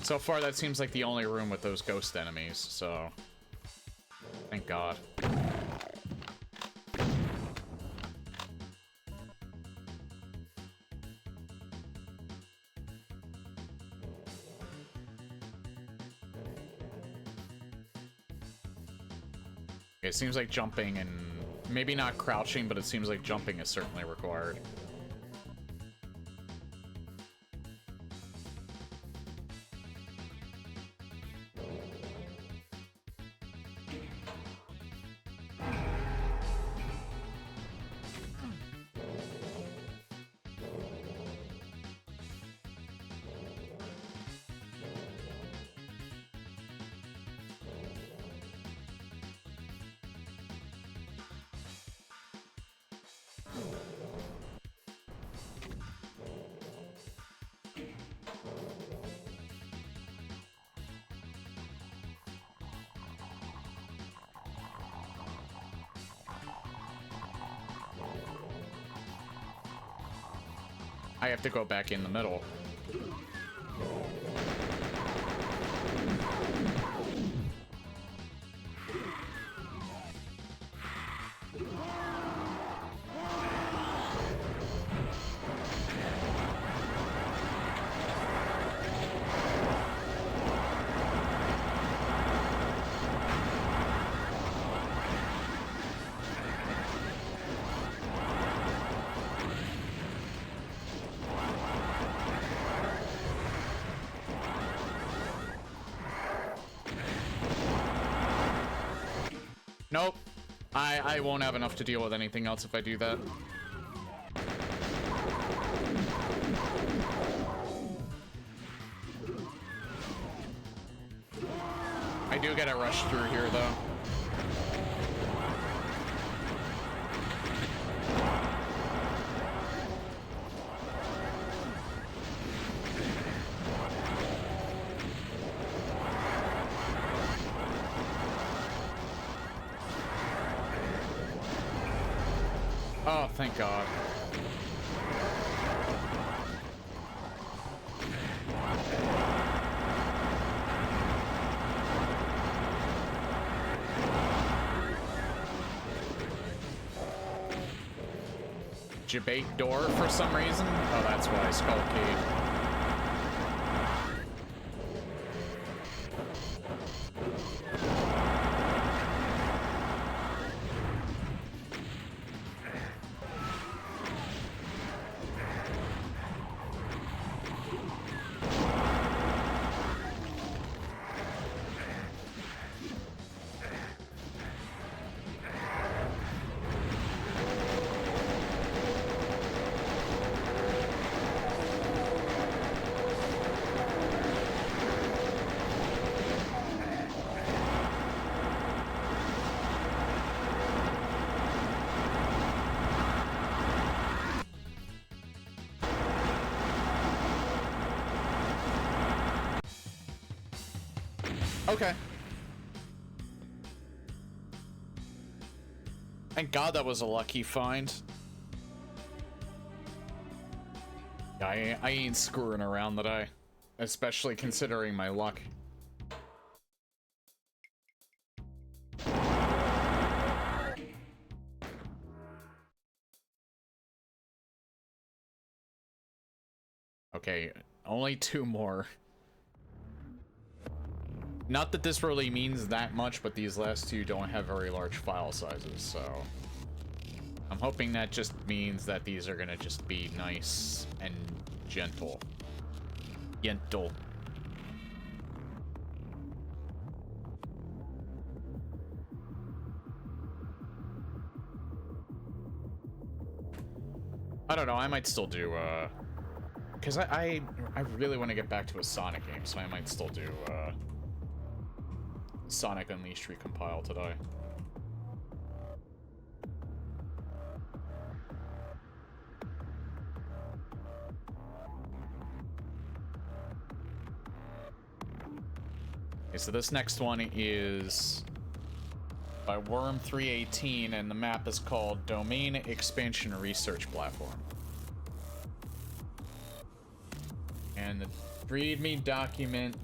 S1: So far, that seems like the only room with those ghost enemies, so... Thank God. It seems like jumping and... Maybe not crouching, but it seems like jumping is certainly required. I have to go back in the middle. Nope. I won't have enough to deal with anything else if I do that. I do get a rush through here, though. Oh, thank God. Debate door for some reason? Oh, that's why. Skullcade. Okay. Thank God that was a lucky find. I ain't screwing around today, especially considering my luck. Okay, only 2 more. Not that this really means that much, but these last 2 don't have very large file sizes, so... I'm hoping that just means that these are gonna just be nice and gentle. Gentle. I don't know, I might still do, because I really want to get back to a Sonic game, so I might still do, Sonic Unleashed recompile today. Okay, so this next one is by Worm 318, and the map is called Domain Expansion Research Platform. And the README document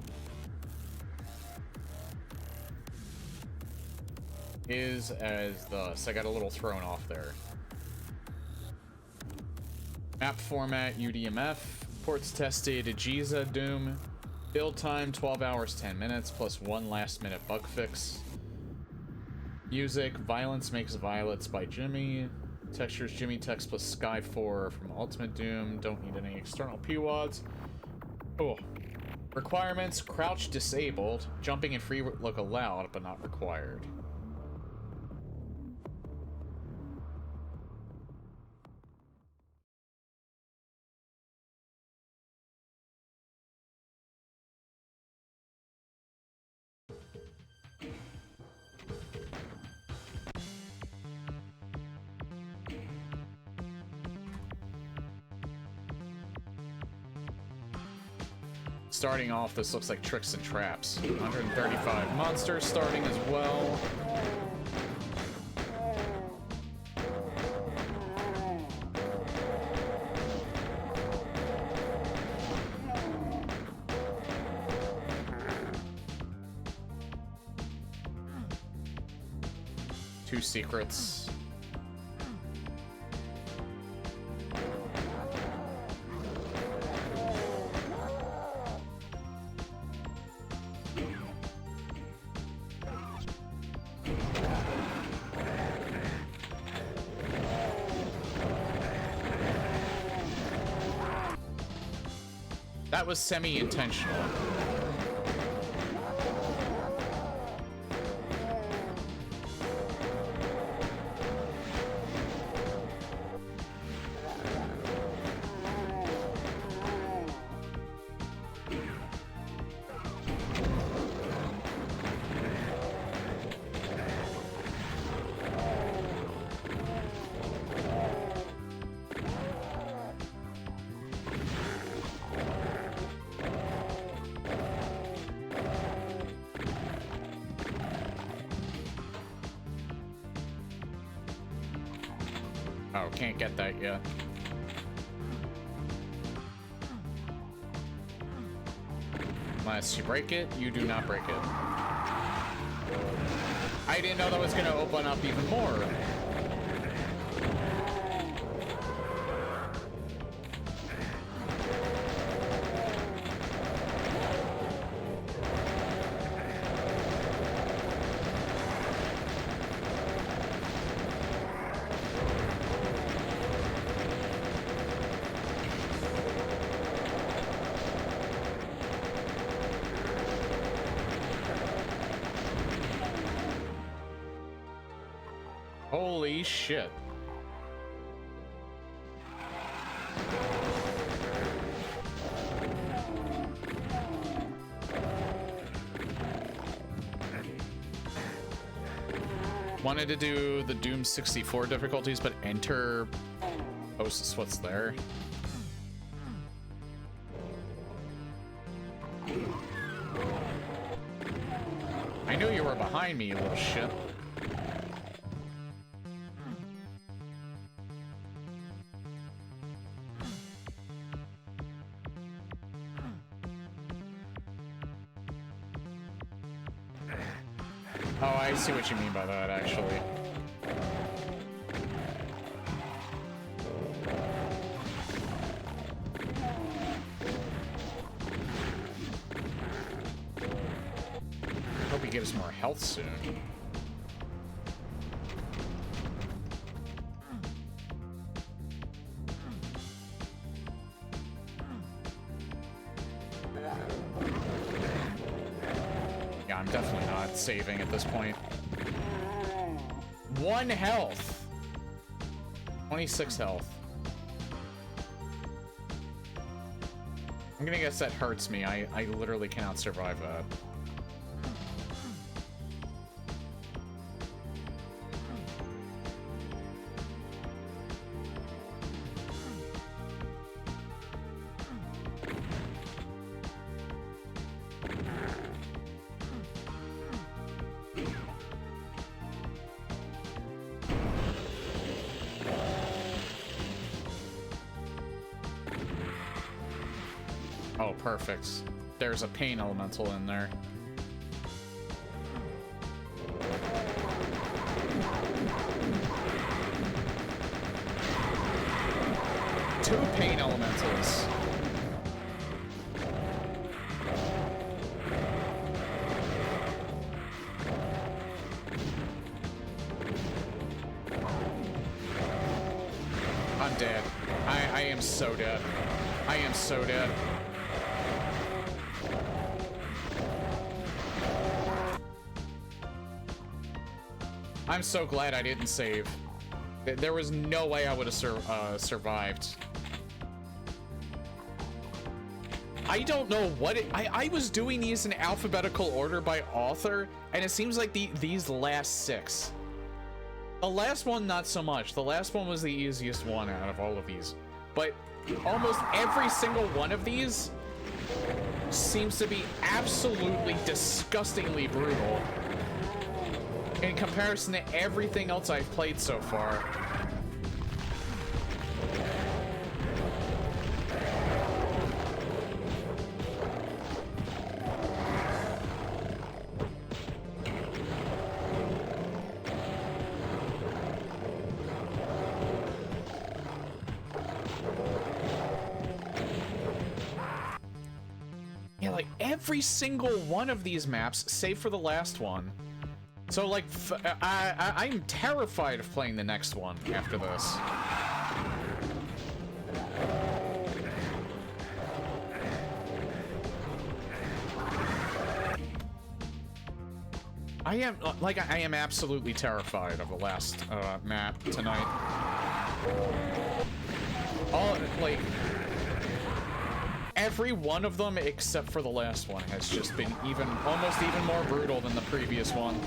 S1: is as thus. I got a little thrown off there. Map format UDMF, ports tested Giza Doom, build time 12 hours 10 minutes plus 1 last minute bug fix. Music Violence Makes Violets by Jimmy. Textures Jimmy Text plus Sky 4 from Ultimate Doom. Don't need any external PWADs. Oh. Requirements: crouch disabled, jumping and free look allowed but not required. Starting off, this looks like Tricks and Traps. 135 monsters starting as well. 2 secrets. That was semi-intentional. Oh, can't get that yet. Unless you break it, you do not break it. I didn't know that was gonna open up even more. Holy shit. Wanted to do the Doom 64 difficulties, but enter posts what's there. I knew you were behind me, you little shit. Oh, I see what you mean by that, actually. Hope he gives more health soon. Yeah, I'm definitely not saving at this point. 1 health. 26 health. I'm gonna guess that hurts me. I literally cannot survive that. Oh, perfect. There's a pain elemental in there. Two pain elementals. I'm dead. I am so dead. I am so dead. I'm so glad I didn't save. There was no way I would have survived. I don't know what it... I was doing these in alphabetical order by author, and it seems like these last 6. The last one, not so much. The last one was the easiest one out of all of these. But almost every single one of these seems to be absolutely disgustingly brutal in comparison to everything else I've played so far. Yeah, like, every single one of these maps, save for the last one. So, like, I'm terrified of playing the next one after this. I am absolutely terrified of the last map tonight. All, like, every one of them except for the last one has just been almost even more brutal than the previous one.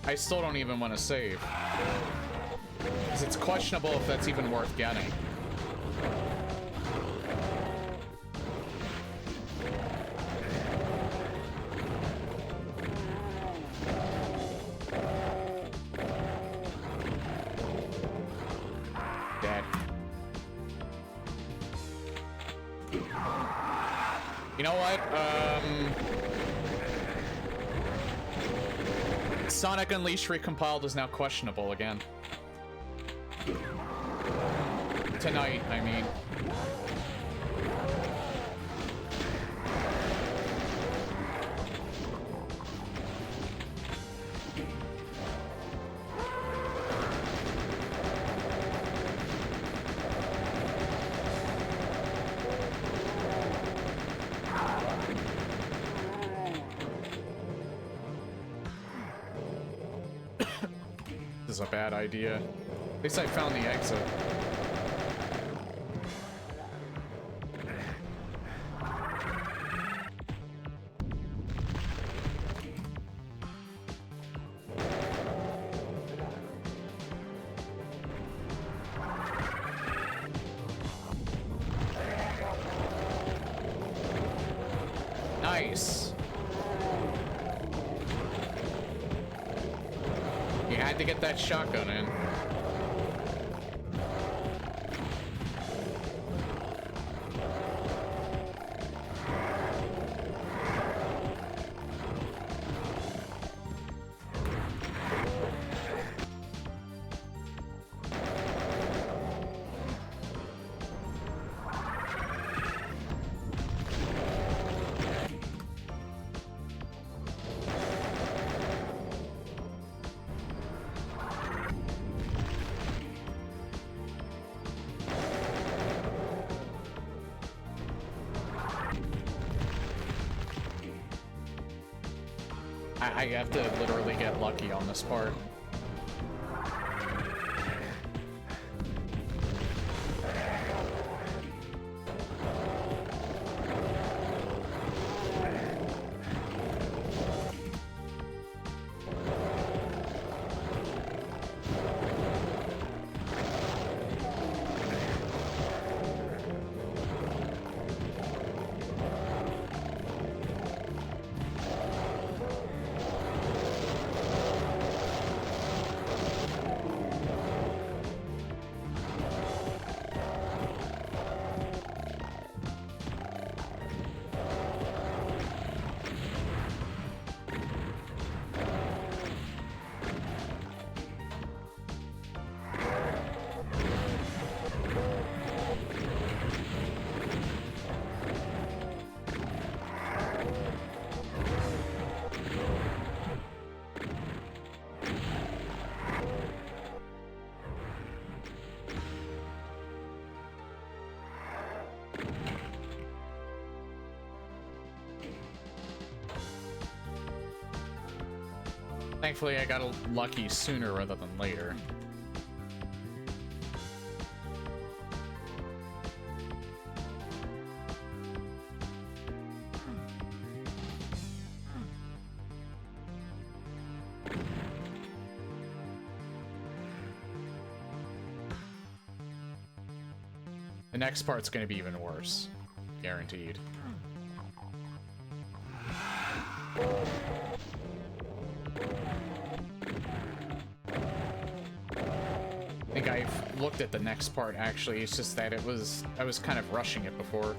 S1: I still don't even want to save. Because it's questionable if that's even worth getting. Dead. You know what? Sonic Unleashed Recompiled is now questionable again. Tonight, I mean. This is a bad idea. At least I found the exit. Nice. You had to get that shotgun in. I have to literally get lucky on this part. Thankfully, I got lucky sooner rather than later. The next part's gonna be even worse. Guaranteed. I think I've looked at the next part, actually. It's just that I was kind of rushing it before.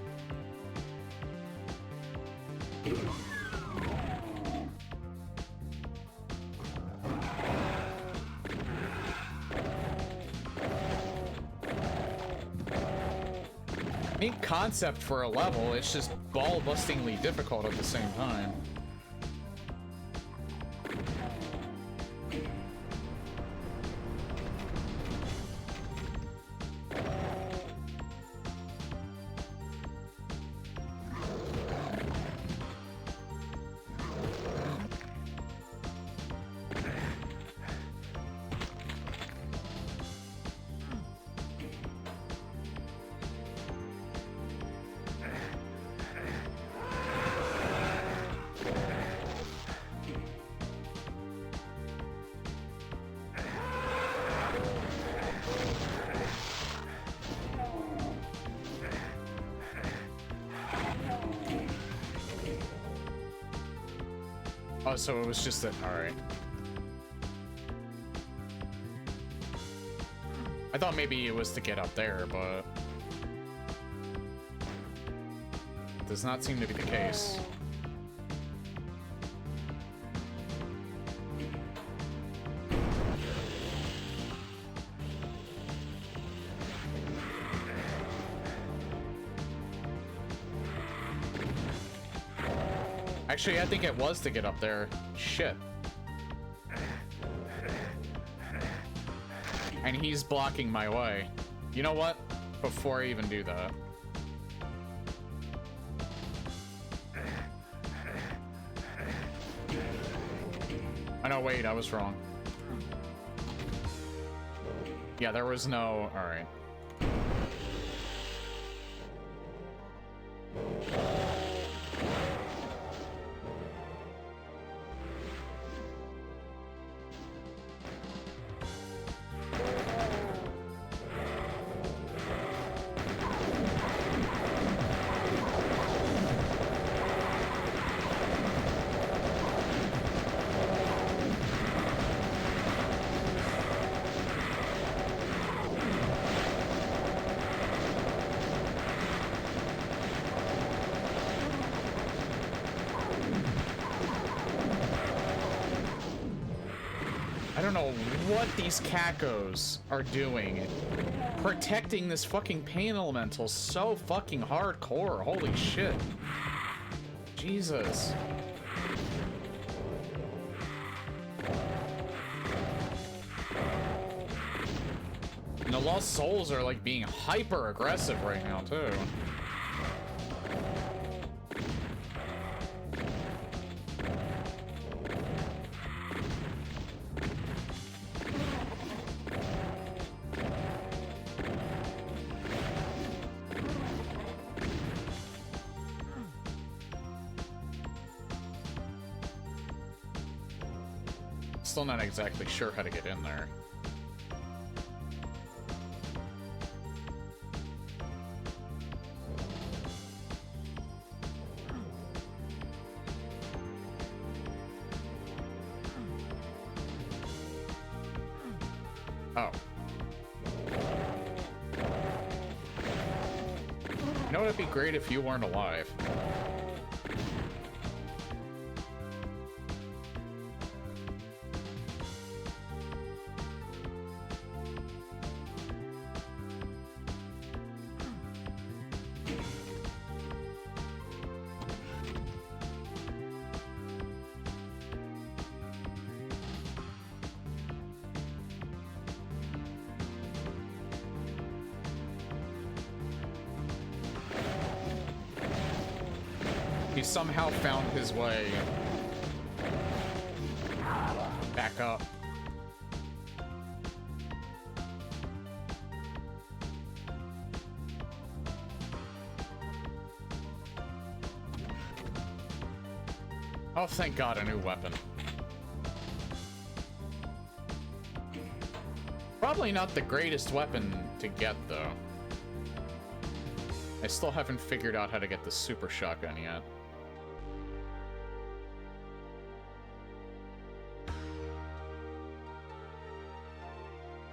S1: Neat concept for a level, it's just ball-bustingly difficult at the same time. Oh, so it was just that. Alright. I thought maybe it was to get up there, but it does not seem to be the case. Actually, I think it was to get up there. Shit. And he's blocking my way. You know what? Before I even do that. Oh no, wait, I was wrong. Yeah, there was no... Alright. I don't know what these cacos are doing. Protecting this fucking pain elemental so fucking hardcore. Holy shit. Jesus. And the Lost Souls are like being hyper aggressive right now too. Still not exactly sure how to get in there. Oh. You know what would be great if you weren't alive? He somehow found his way back up. Oh, thank God, a new weapon. Probably not the greatest weapon to get, though. I still haven't figured out how to get the super shotgun yet.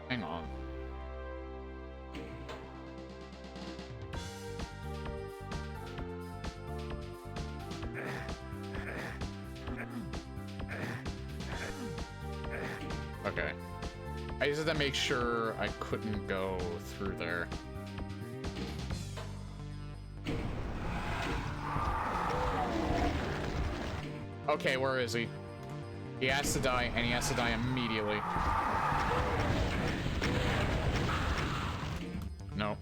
S1: Hang on. Okay. I just had to make sure I couldn't go through there. Okay, where is he? He has to die, and he has to die immediately. No.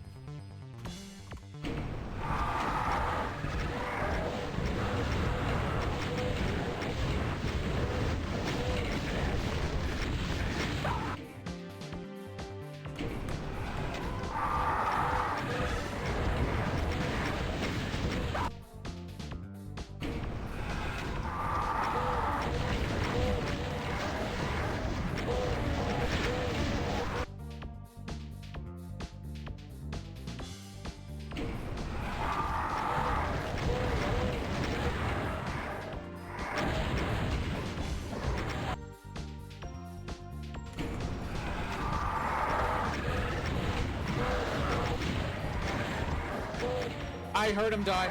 S1: I heard him die.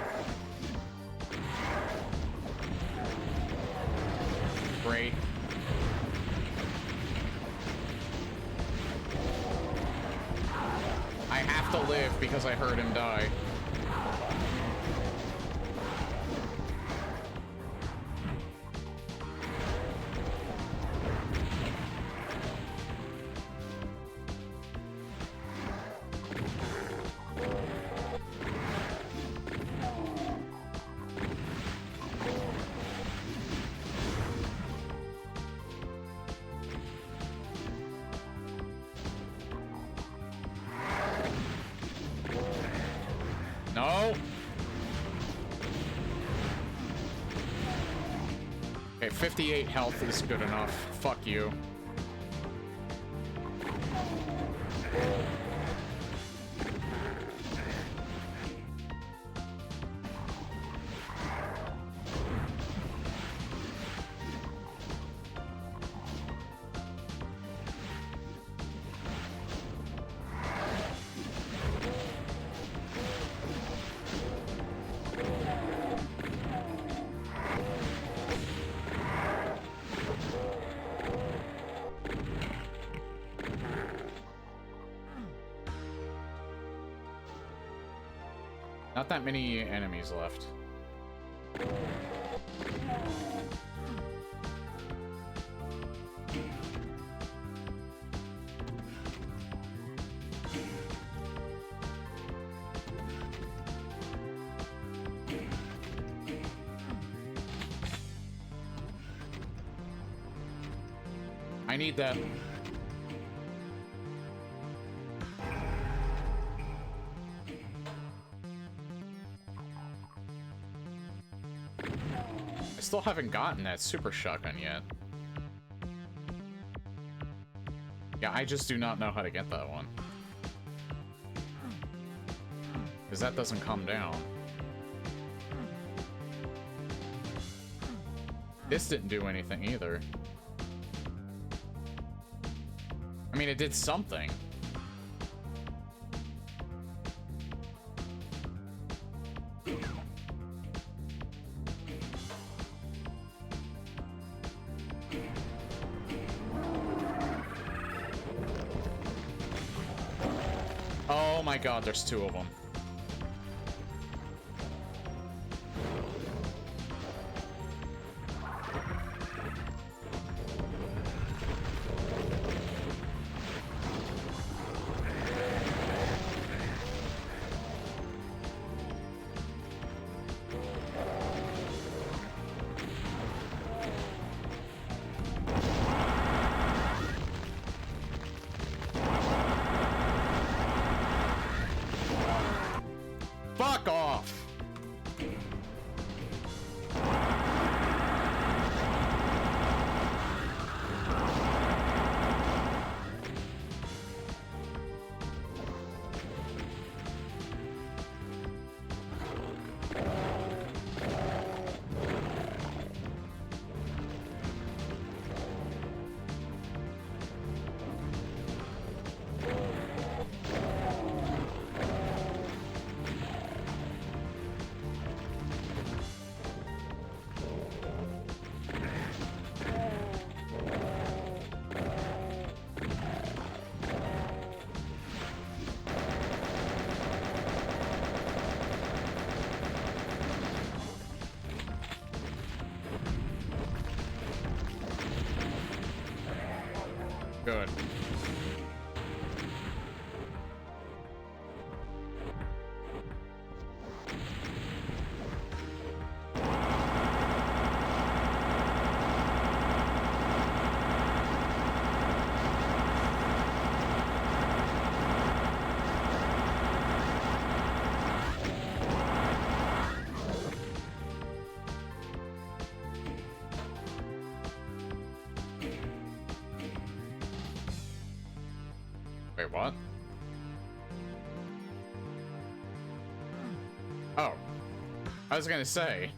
S1: Great. I have to live because I heard him die. No. Okay, 58 health is good enough. Fuck you. Not that many enemies left. I need that. I still haven't gotten that super shotgun yet. Yeah, I just do not know how to get that one. Because that doesn't come down. This didn't do anything either. I mean, it did something. Oh my God, there's two of them. Good. Wait, what? Oh. I was gonna say.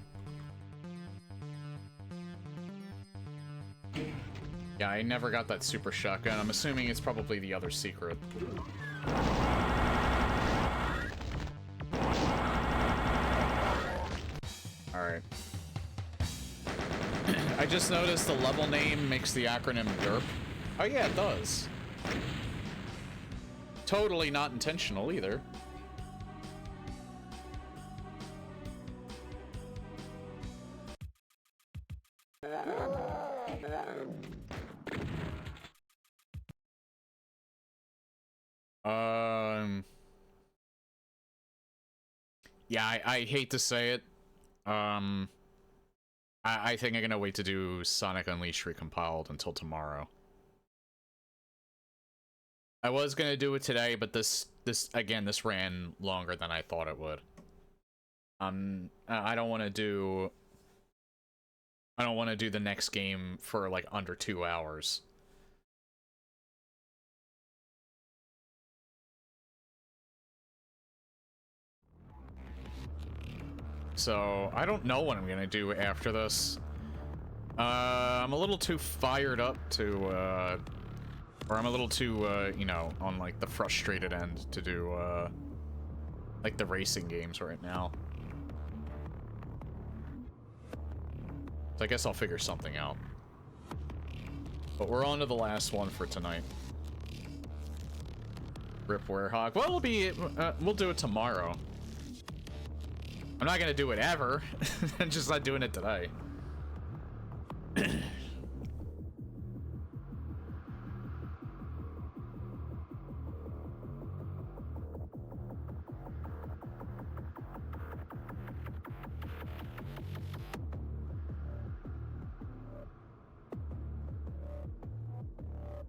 S1: Yeah, I never got that super shotgun. I'm assuming it's probably the other secret. Alright. I just noticed the level name makes the acronym DERP. Oh yeah, it does. Totally not intentional either. Yeah, I hate to say it. I think I'm gonna wait to do Sonic Unleashed Recompiled until tomorrow. I was gonna do it today, but this ran longer than I thought it would. I don't want to do the next game for like under 2 hours. So I don't know what I'm gonna do after this. I'm a little too fired up to, or I'm a little too, you know, on like the frustrated end to do, like the racing games right now. So I guess I'll figure something out. But we're on to the last one for tonight. Rip Werehog. Well, we'll do it tomorrow. I'm not gonna do it ever. I'm just not doing it today.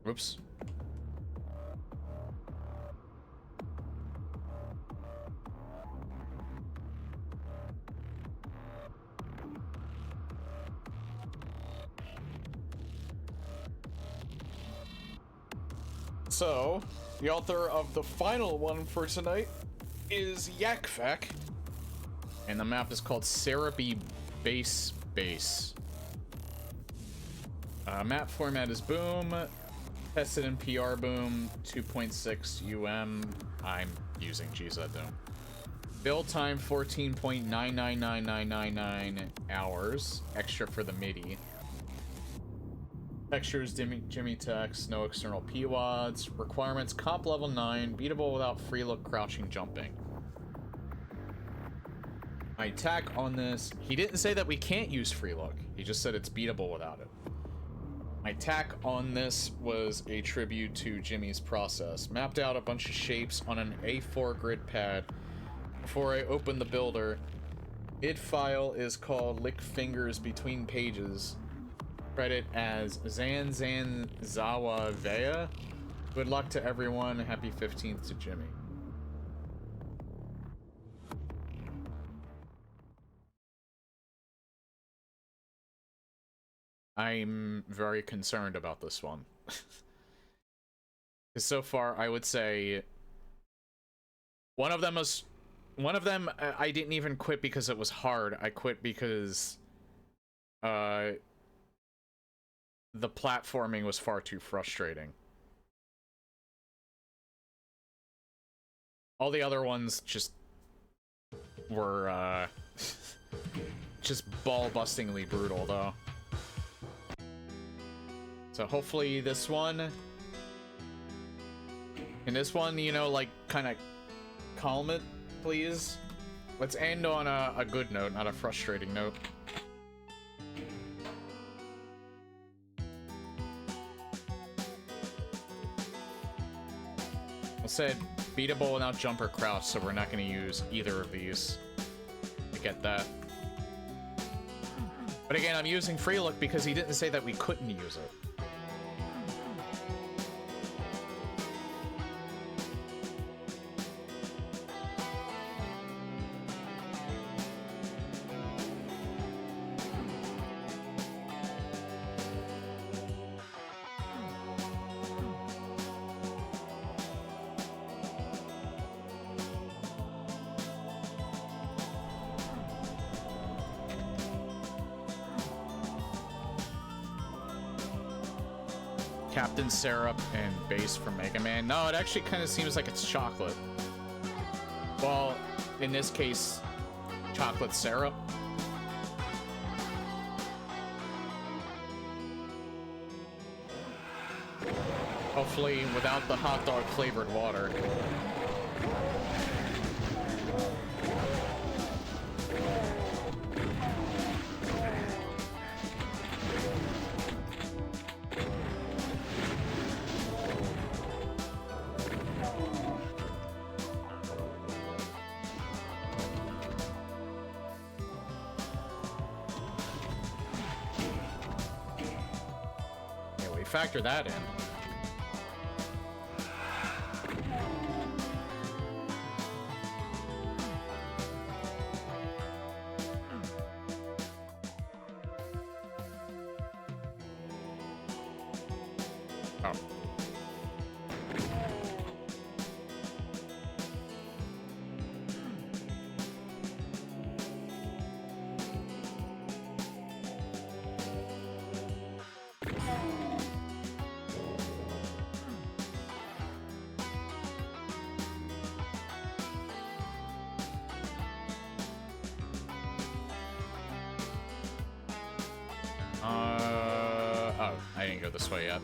S1: Whoops. So, the author of the final one for tonight is Yakfak, and the map is called Syrupy Base. Map format is Boom, tested in PR Boom, 2.6 UM. I'm using GZ Doom. Build time 14.999999 hours, extra for the MIDI. Textures, Jimmy text, no external PWADs. Requirements, comp level 9, beatable without free look, crouching, jumping. My attack on this, he didn't say that we can't use free look. He just said it's beatable without it. My attack on this was a tribute to Jimmy's process. Mapped out a bunch of shapes on an A4 grid pad. Before I opened the builder, id file is called Lick Fingers Between Pages. Credit as Zawa Vea. Good luck to everyone. Happy 15th to Jimmy. I'm very concerned about this one. Because so far, I would say one of them I didn't even quit because it was hard. I quit because the platforming was far too frustrating. All the other ones just were just ball-bustingly brutal, though. So hopefully this one, and this one, you know, like, kind of calm it, please. Let's end on a good note, not a frustrating note. said beatable without jump or crouch, so we're not going to use either of these to get that. But again, I'm using free look because he didn't say that we couldn't use it. Captain Syrup and base for Mega Man. No, it actually kind of seems like it's chocolate. Well, in this case, chocolate syrup. Hopefully without the hot dog flavored water. Factor that in. Oh. I didn't go this way yet.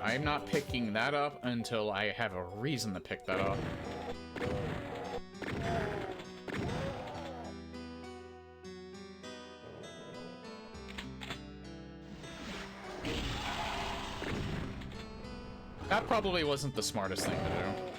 S1: I'm not picking that up until I have a reason to pick that up. That probably wasn't the smartest thing to do.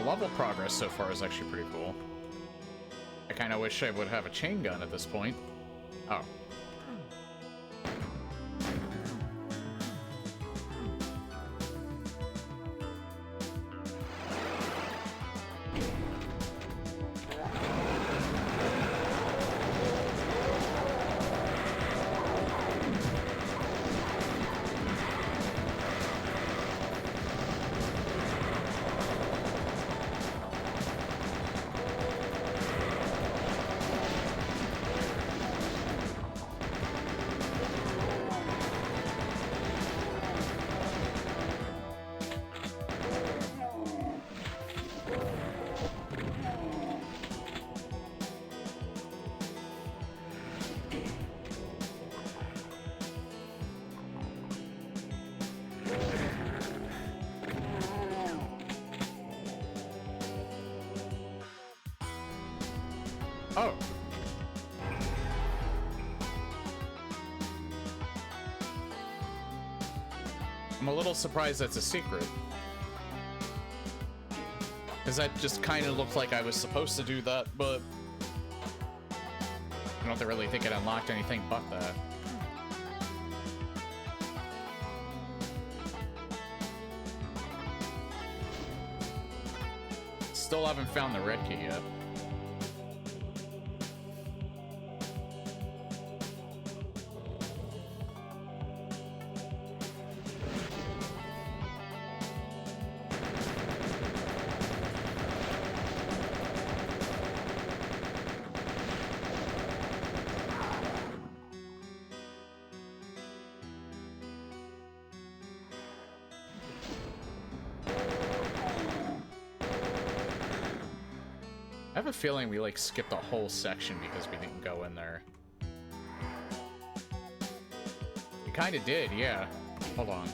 S1: Level progress so far is actually pretty cool. I kind of wish I would have a chain gun at this point. Oh. Oh. I'm a little surprised that's a secret. Because that just kind of looked like I was supposed to do that, but I don't really think it unlocked anything but that. Still haven't found the red key yet. I have a feeling we, like, skipped a whole section because we didn't go in there. We kinda did, yeah. Hold on.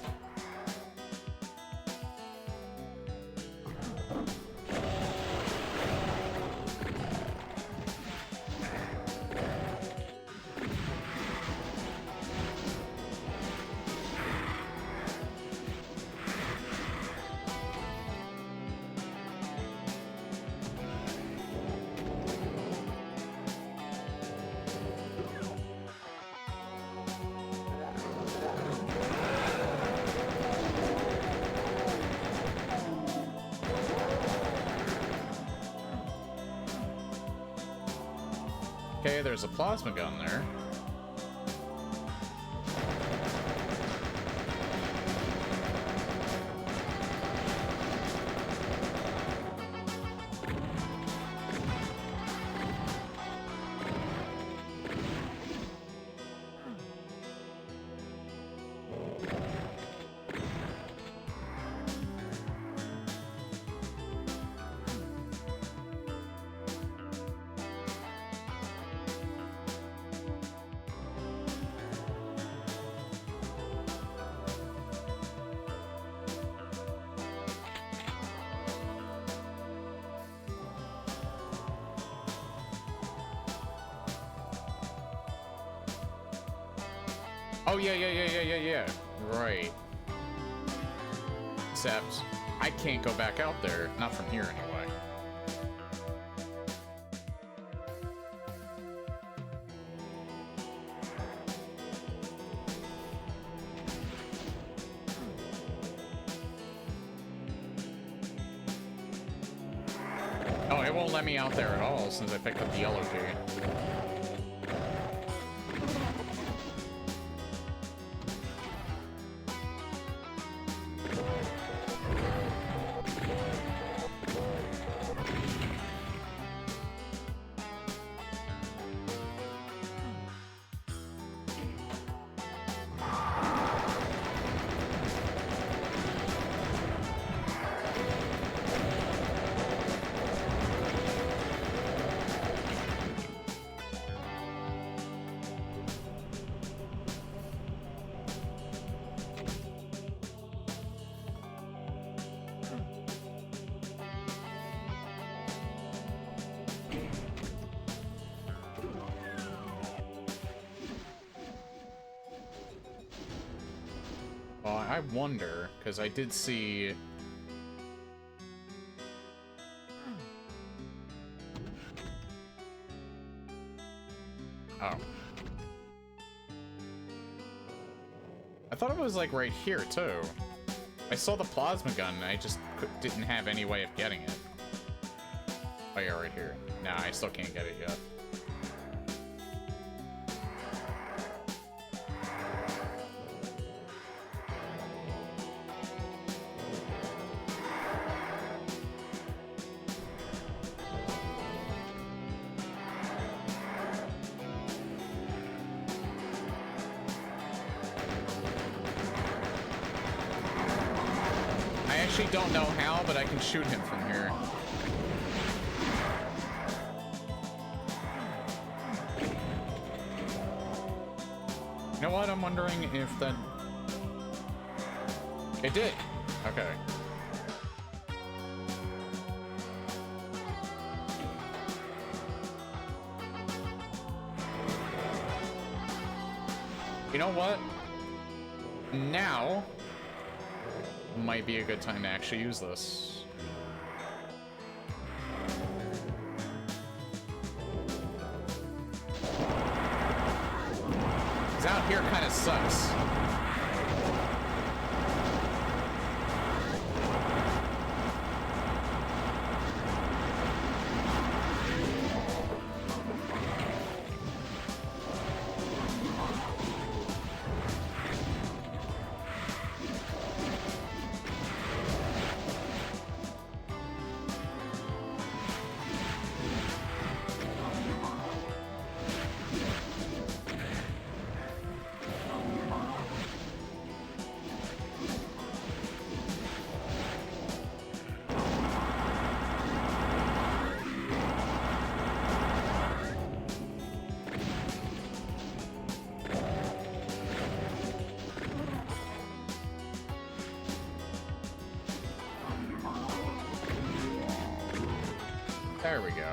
S1: Okay, there's a plasma gun there. Oh, yeah. Right. Except, I can't go back out there. Not from here, anyway. Oh, it won't let me out there at all since I picked up the yellow key. I wonder, because I did see... Oh. I thought it was, like, right here, too. I saw the plasma gun, and I just didn't have any way of getting it. Oh, yeah, right here. Nah, I still can't get it yet. I actually don't know how, but I can shoot him from here. You know what? I'm wondering if that... It did. Okay. You know what? Now might be a good time to actually use this. 'Cause out here kind of sucks. There we go.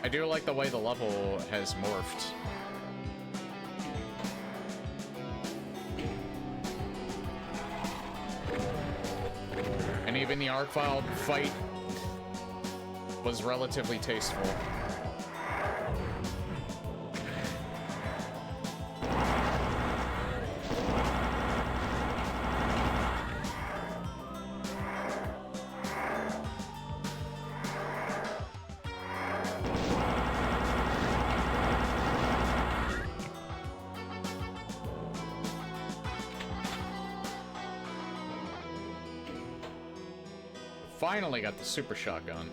S1: I do like the way the level has morphed. And even the Arc-Vile fight was relatively tasteful. Finally got the super shotgun.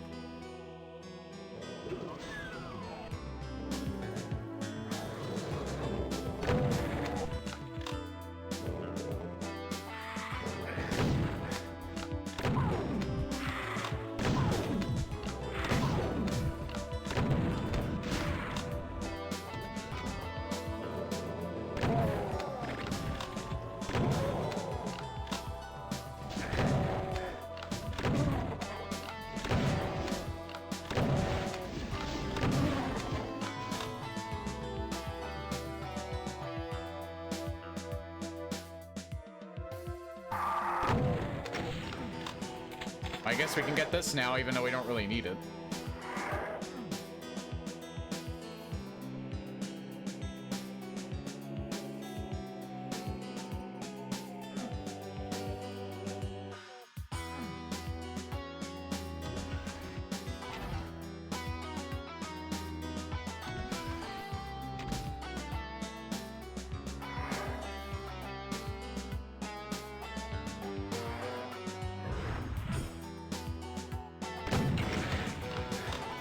S1: I guess we can get this now, even though we don't really need it.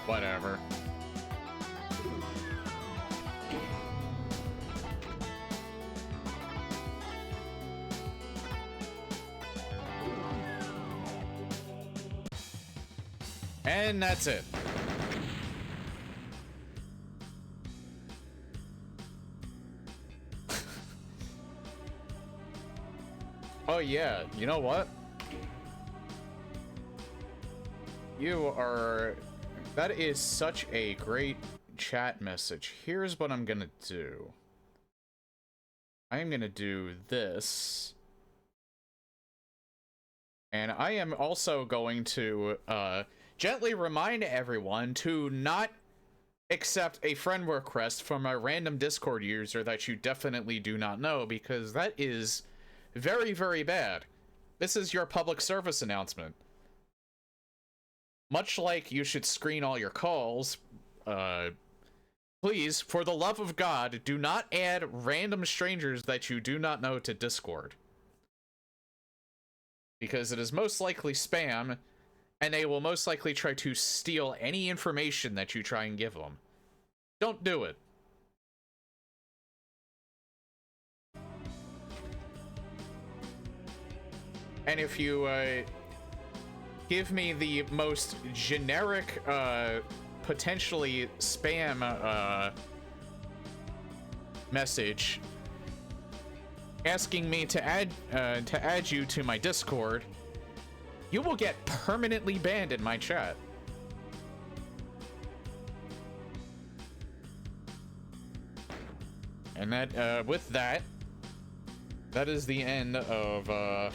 S1: Whatever. And that's it. Oh yeah, you know what? You are... That is such a great chat message. Here's what I'm gonna do. I am gonna do this. And I am also going to gently remind everyone to not accept a friend request from a random Discord user that you definitely do not know, because that is very, very bad. This is your public service announcement. Much like you should screen all your calls, please, for the love of God, do not add random strangers that you do not know to Discord. Because it is most likely spam, and they will most likely try to steal any information that you try and give them. Don't do it. And if you give me the most generic, potentially spam message asking me to add you to my Discord, you will get permanently banned in my chat. And that, with that, that is the end of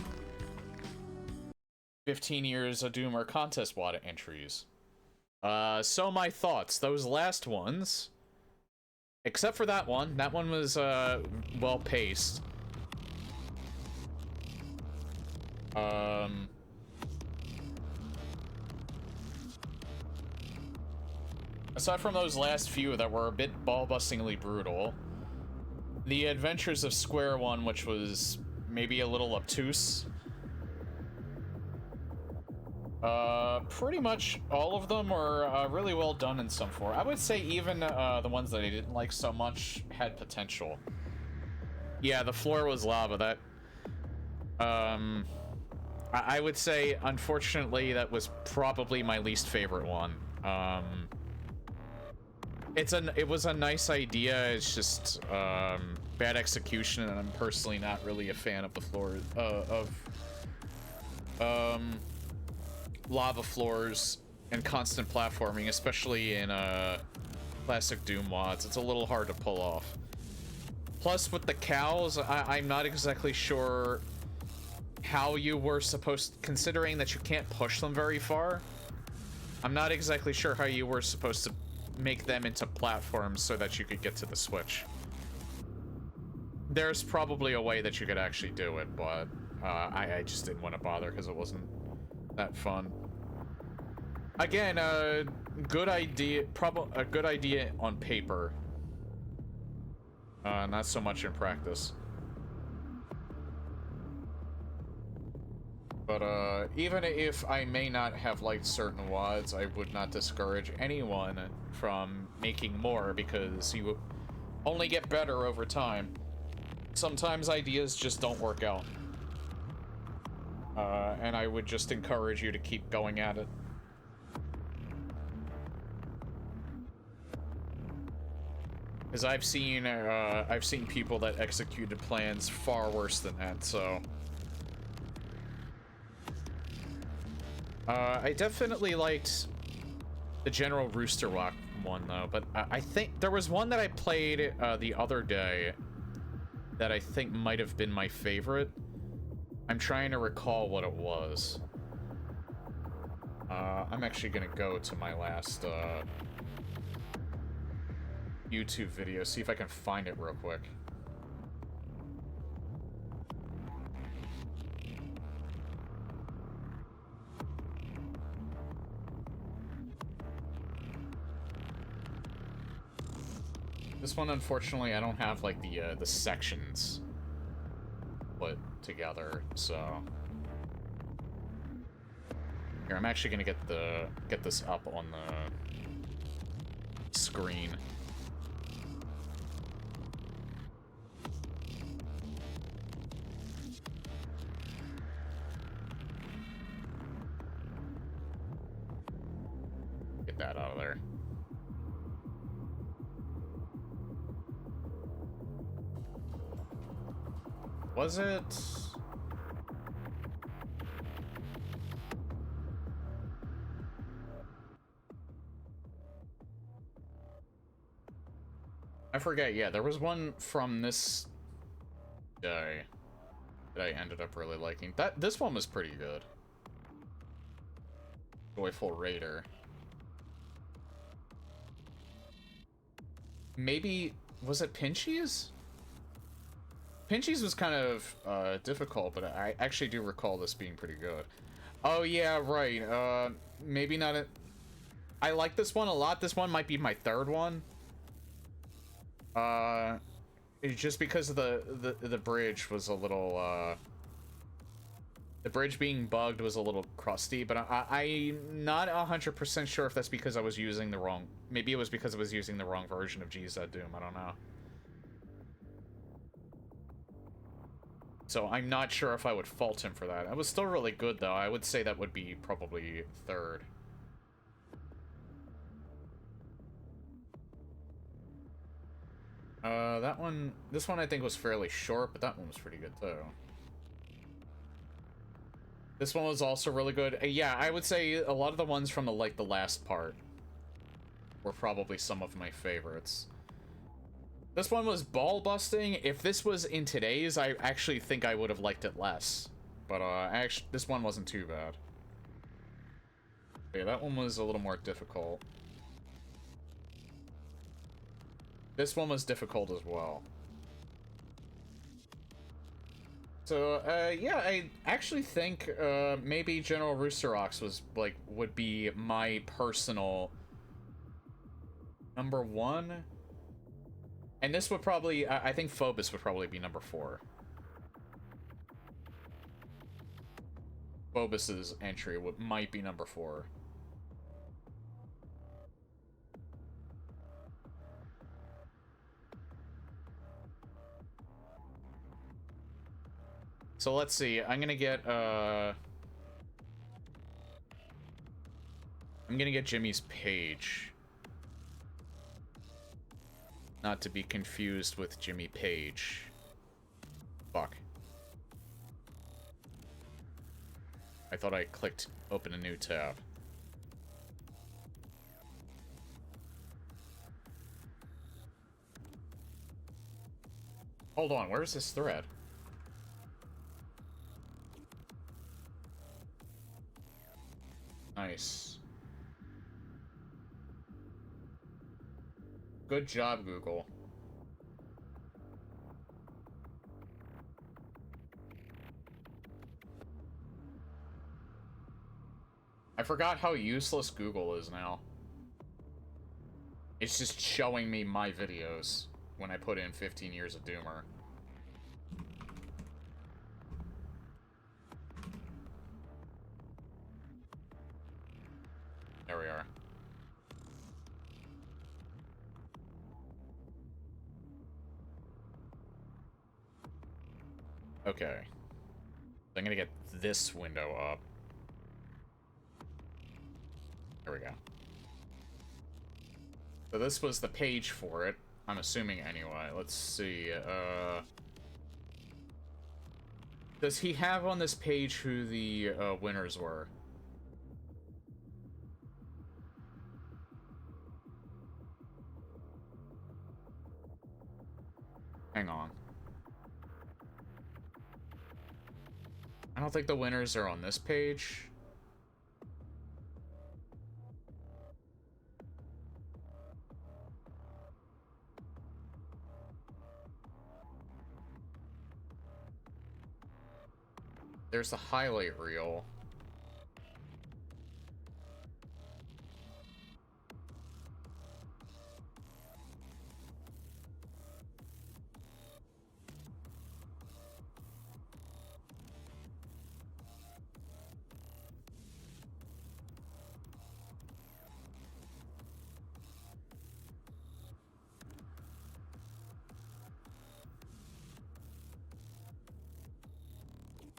S1: 15 years of Doomer contest WADA entries. So my thoughts, those last ones, except for that one was well paced. Aside from those last few that were a bit ball-bustingly brutal, the Adventures of Square One, which was maybe a little obtuse, pretty much all of them were really well done in some form. I would say even the ones that I didn't like so much had potential. Yeah, the floor was lava. That I would say, unfortunately, that was probably my least favorite one. It was a nice idea. It's just bad execution, and I'm personally not really a fan of the floor lava floors and constant platforming, especially in classic Doom mods. It's a little hard to pull off. Plus, with the cows, I'm not exactly sure how you were supposed, considering that you can't push them very far. I'm not exactly sure how you were supposed to make them into platforms so that you could get to the switch. There's probably a way that you could actually do it, but I just didn't want to bother because it wasn't that fun. Again, good idea, a good idea on paper, not so much in practice. But even if I may not have liked certain WADs, I would not discourage anyone from making more, because you only get better over time. Sometimes ideas just don't work out. And I would just encourage you to keep going at it. Because I've seen people that executed plans far worse than that, so... I definitely liked the General Rooster Rock one, though, but I think there was one that I played the other day that I think might have been my favorite. I'm trying to recall what it was. I'm actually gonna go to my last YouTube video, see if I can find it real quick. This one, unfortunately, I don't have like the sections put together, so here, I'm actually gonna get this up on the screen. Get that out of there. Was it? I forget, yeah, there was one from this that I ended up really liking. This one was pretty good. Joyful Raider. Maybe, was it Pinchy's? Pinchy's was kind of difficult, but I actually do recall this being pretty good. Oh yeah, right. Maybe not a... I like this one a lot. This one might be my third one. Just because of the bridge was a little, the bridge being bugged was a little crusty, but I'm not 100% sure if that's because I was using the wrong... Maybe it was because I was using the wrong version of GZ Doom, I don't know. So I'm not sure if I would fault him for that. It was still really good, though. I would say that would be probably third. This one I think was fairly short, but that one was pretty good, too. This one was also really good. Yeah, I would say a lot of the ones from the last part were probably some of my favorites. This one was ball busting. If this was in today's, I actually think I would have liked it less. But actually, this one wasn't too bad. Yeah, that one was a little more difficult. This one was difficult as well. So, yeah, I actually think, maybe General Roosterox would be my personal number 1. And this would probably, I think Phobos would probably be number 4. Phobos's entry might be number 4. So let's see, I'm gonna get Jimmy's page. Not to be confused with Jimmy Page. Fuck. I thought I clicked open a new tab. Hold on, where's this thread? Nice. Good job, Google. I forgot how useless Google is now. It's just showing me my videos when I put in 15 years of Doomer. There we are. Okay. I'm gonna get this window up. There we go. So this was the page for it. I'm assuming anyway. Let's see. Does he have on this page who the winners were? Hang on. I don't think the winners are on this page. There's the highlight reel.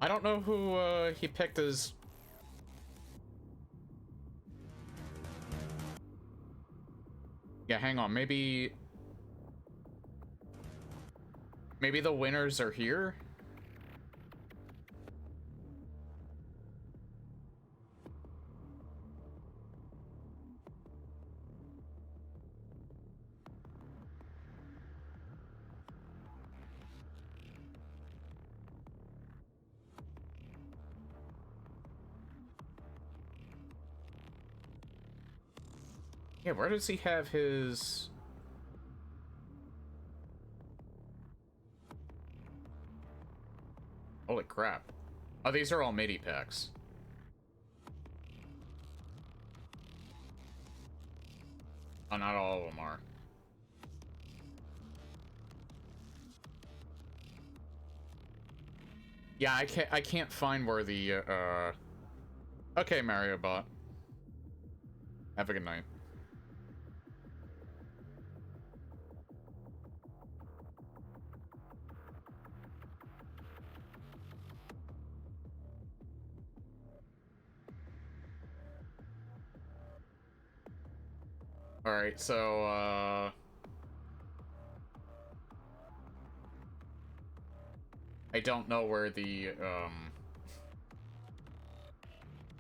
S1: I don't know who he picked as... Yeah, hang on, maybe the winners are here? Yeah, where does he have his... Holy crap. Oh, these are all MIDI packs. Oh, not all of them are. Yeah, I can't find where the, Okay, Mario Bot. Have a good night. Alright, so, I don't know where the,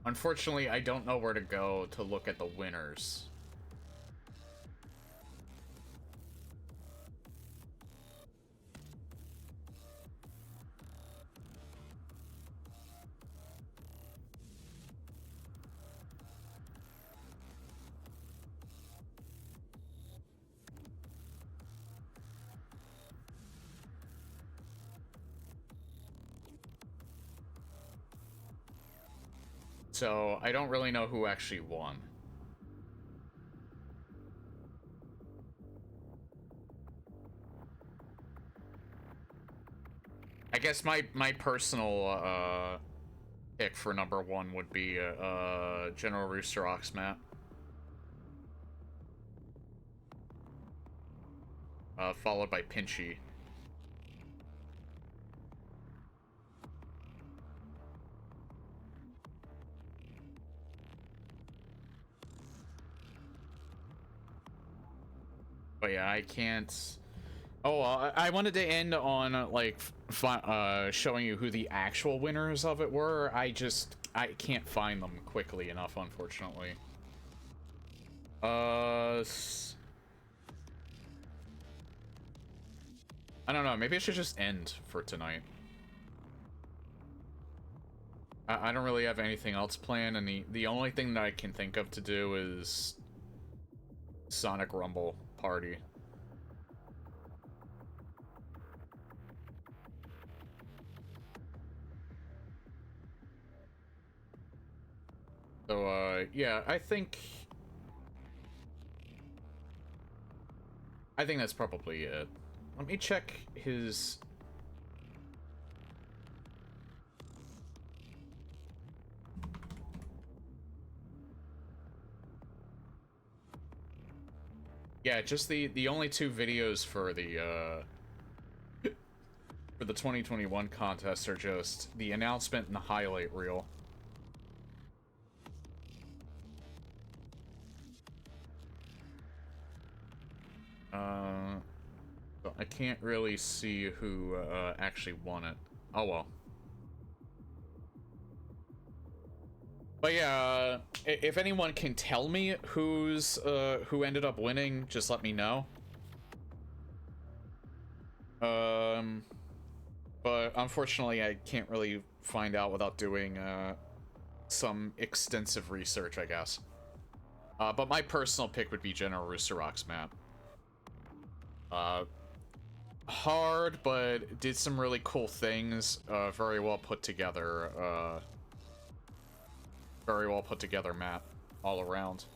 S1: Unfortunately, I don't know where to go to look at the winners. So, I don't really know who actually won. I guess my personal, pick for #1 would be, General Rooster Ox Matt. Followed by Pinchy. But yeah, I can't... Oh, I wanted to end on, like, showing you who the actual winners of it were. I can't find them quickly enough, unfortunately. I don't know, maybe I should just end for tonight. I don't really have anything else planned, and the only thing that I can think of to do is Sonic Rumble Party. So, yeah, I think that's probably it. Let me check his... Yeah, just the only two videos for the, for the 2021 contest are just the announcement and the highlight reel. So I can't really see who, actually won it. Oh well. But yeah, if anyone can tell me who ended up winning, just let me know. But unfortunately, I can't really find out without doing, some extensive research, I guess. But my personal pick would be General Rooster Rock's map. Hard, but did some really cool things. Very well put together. Very well put together map all around.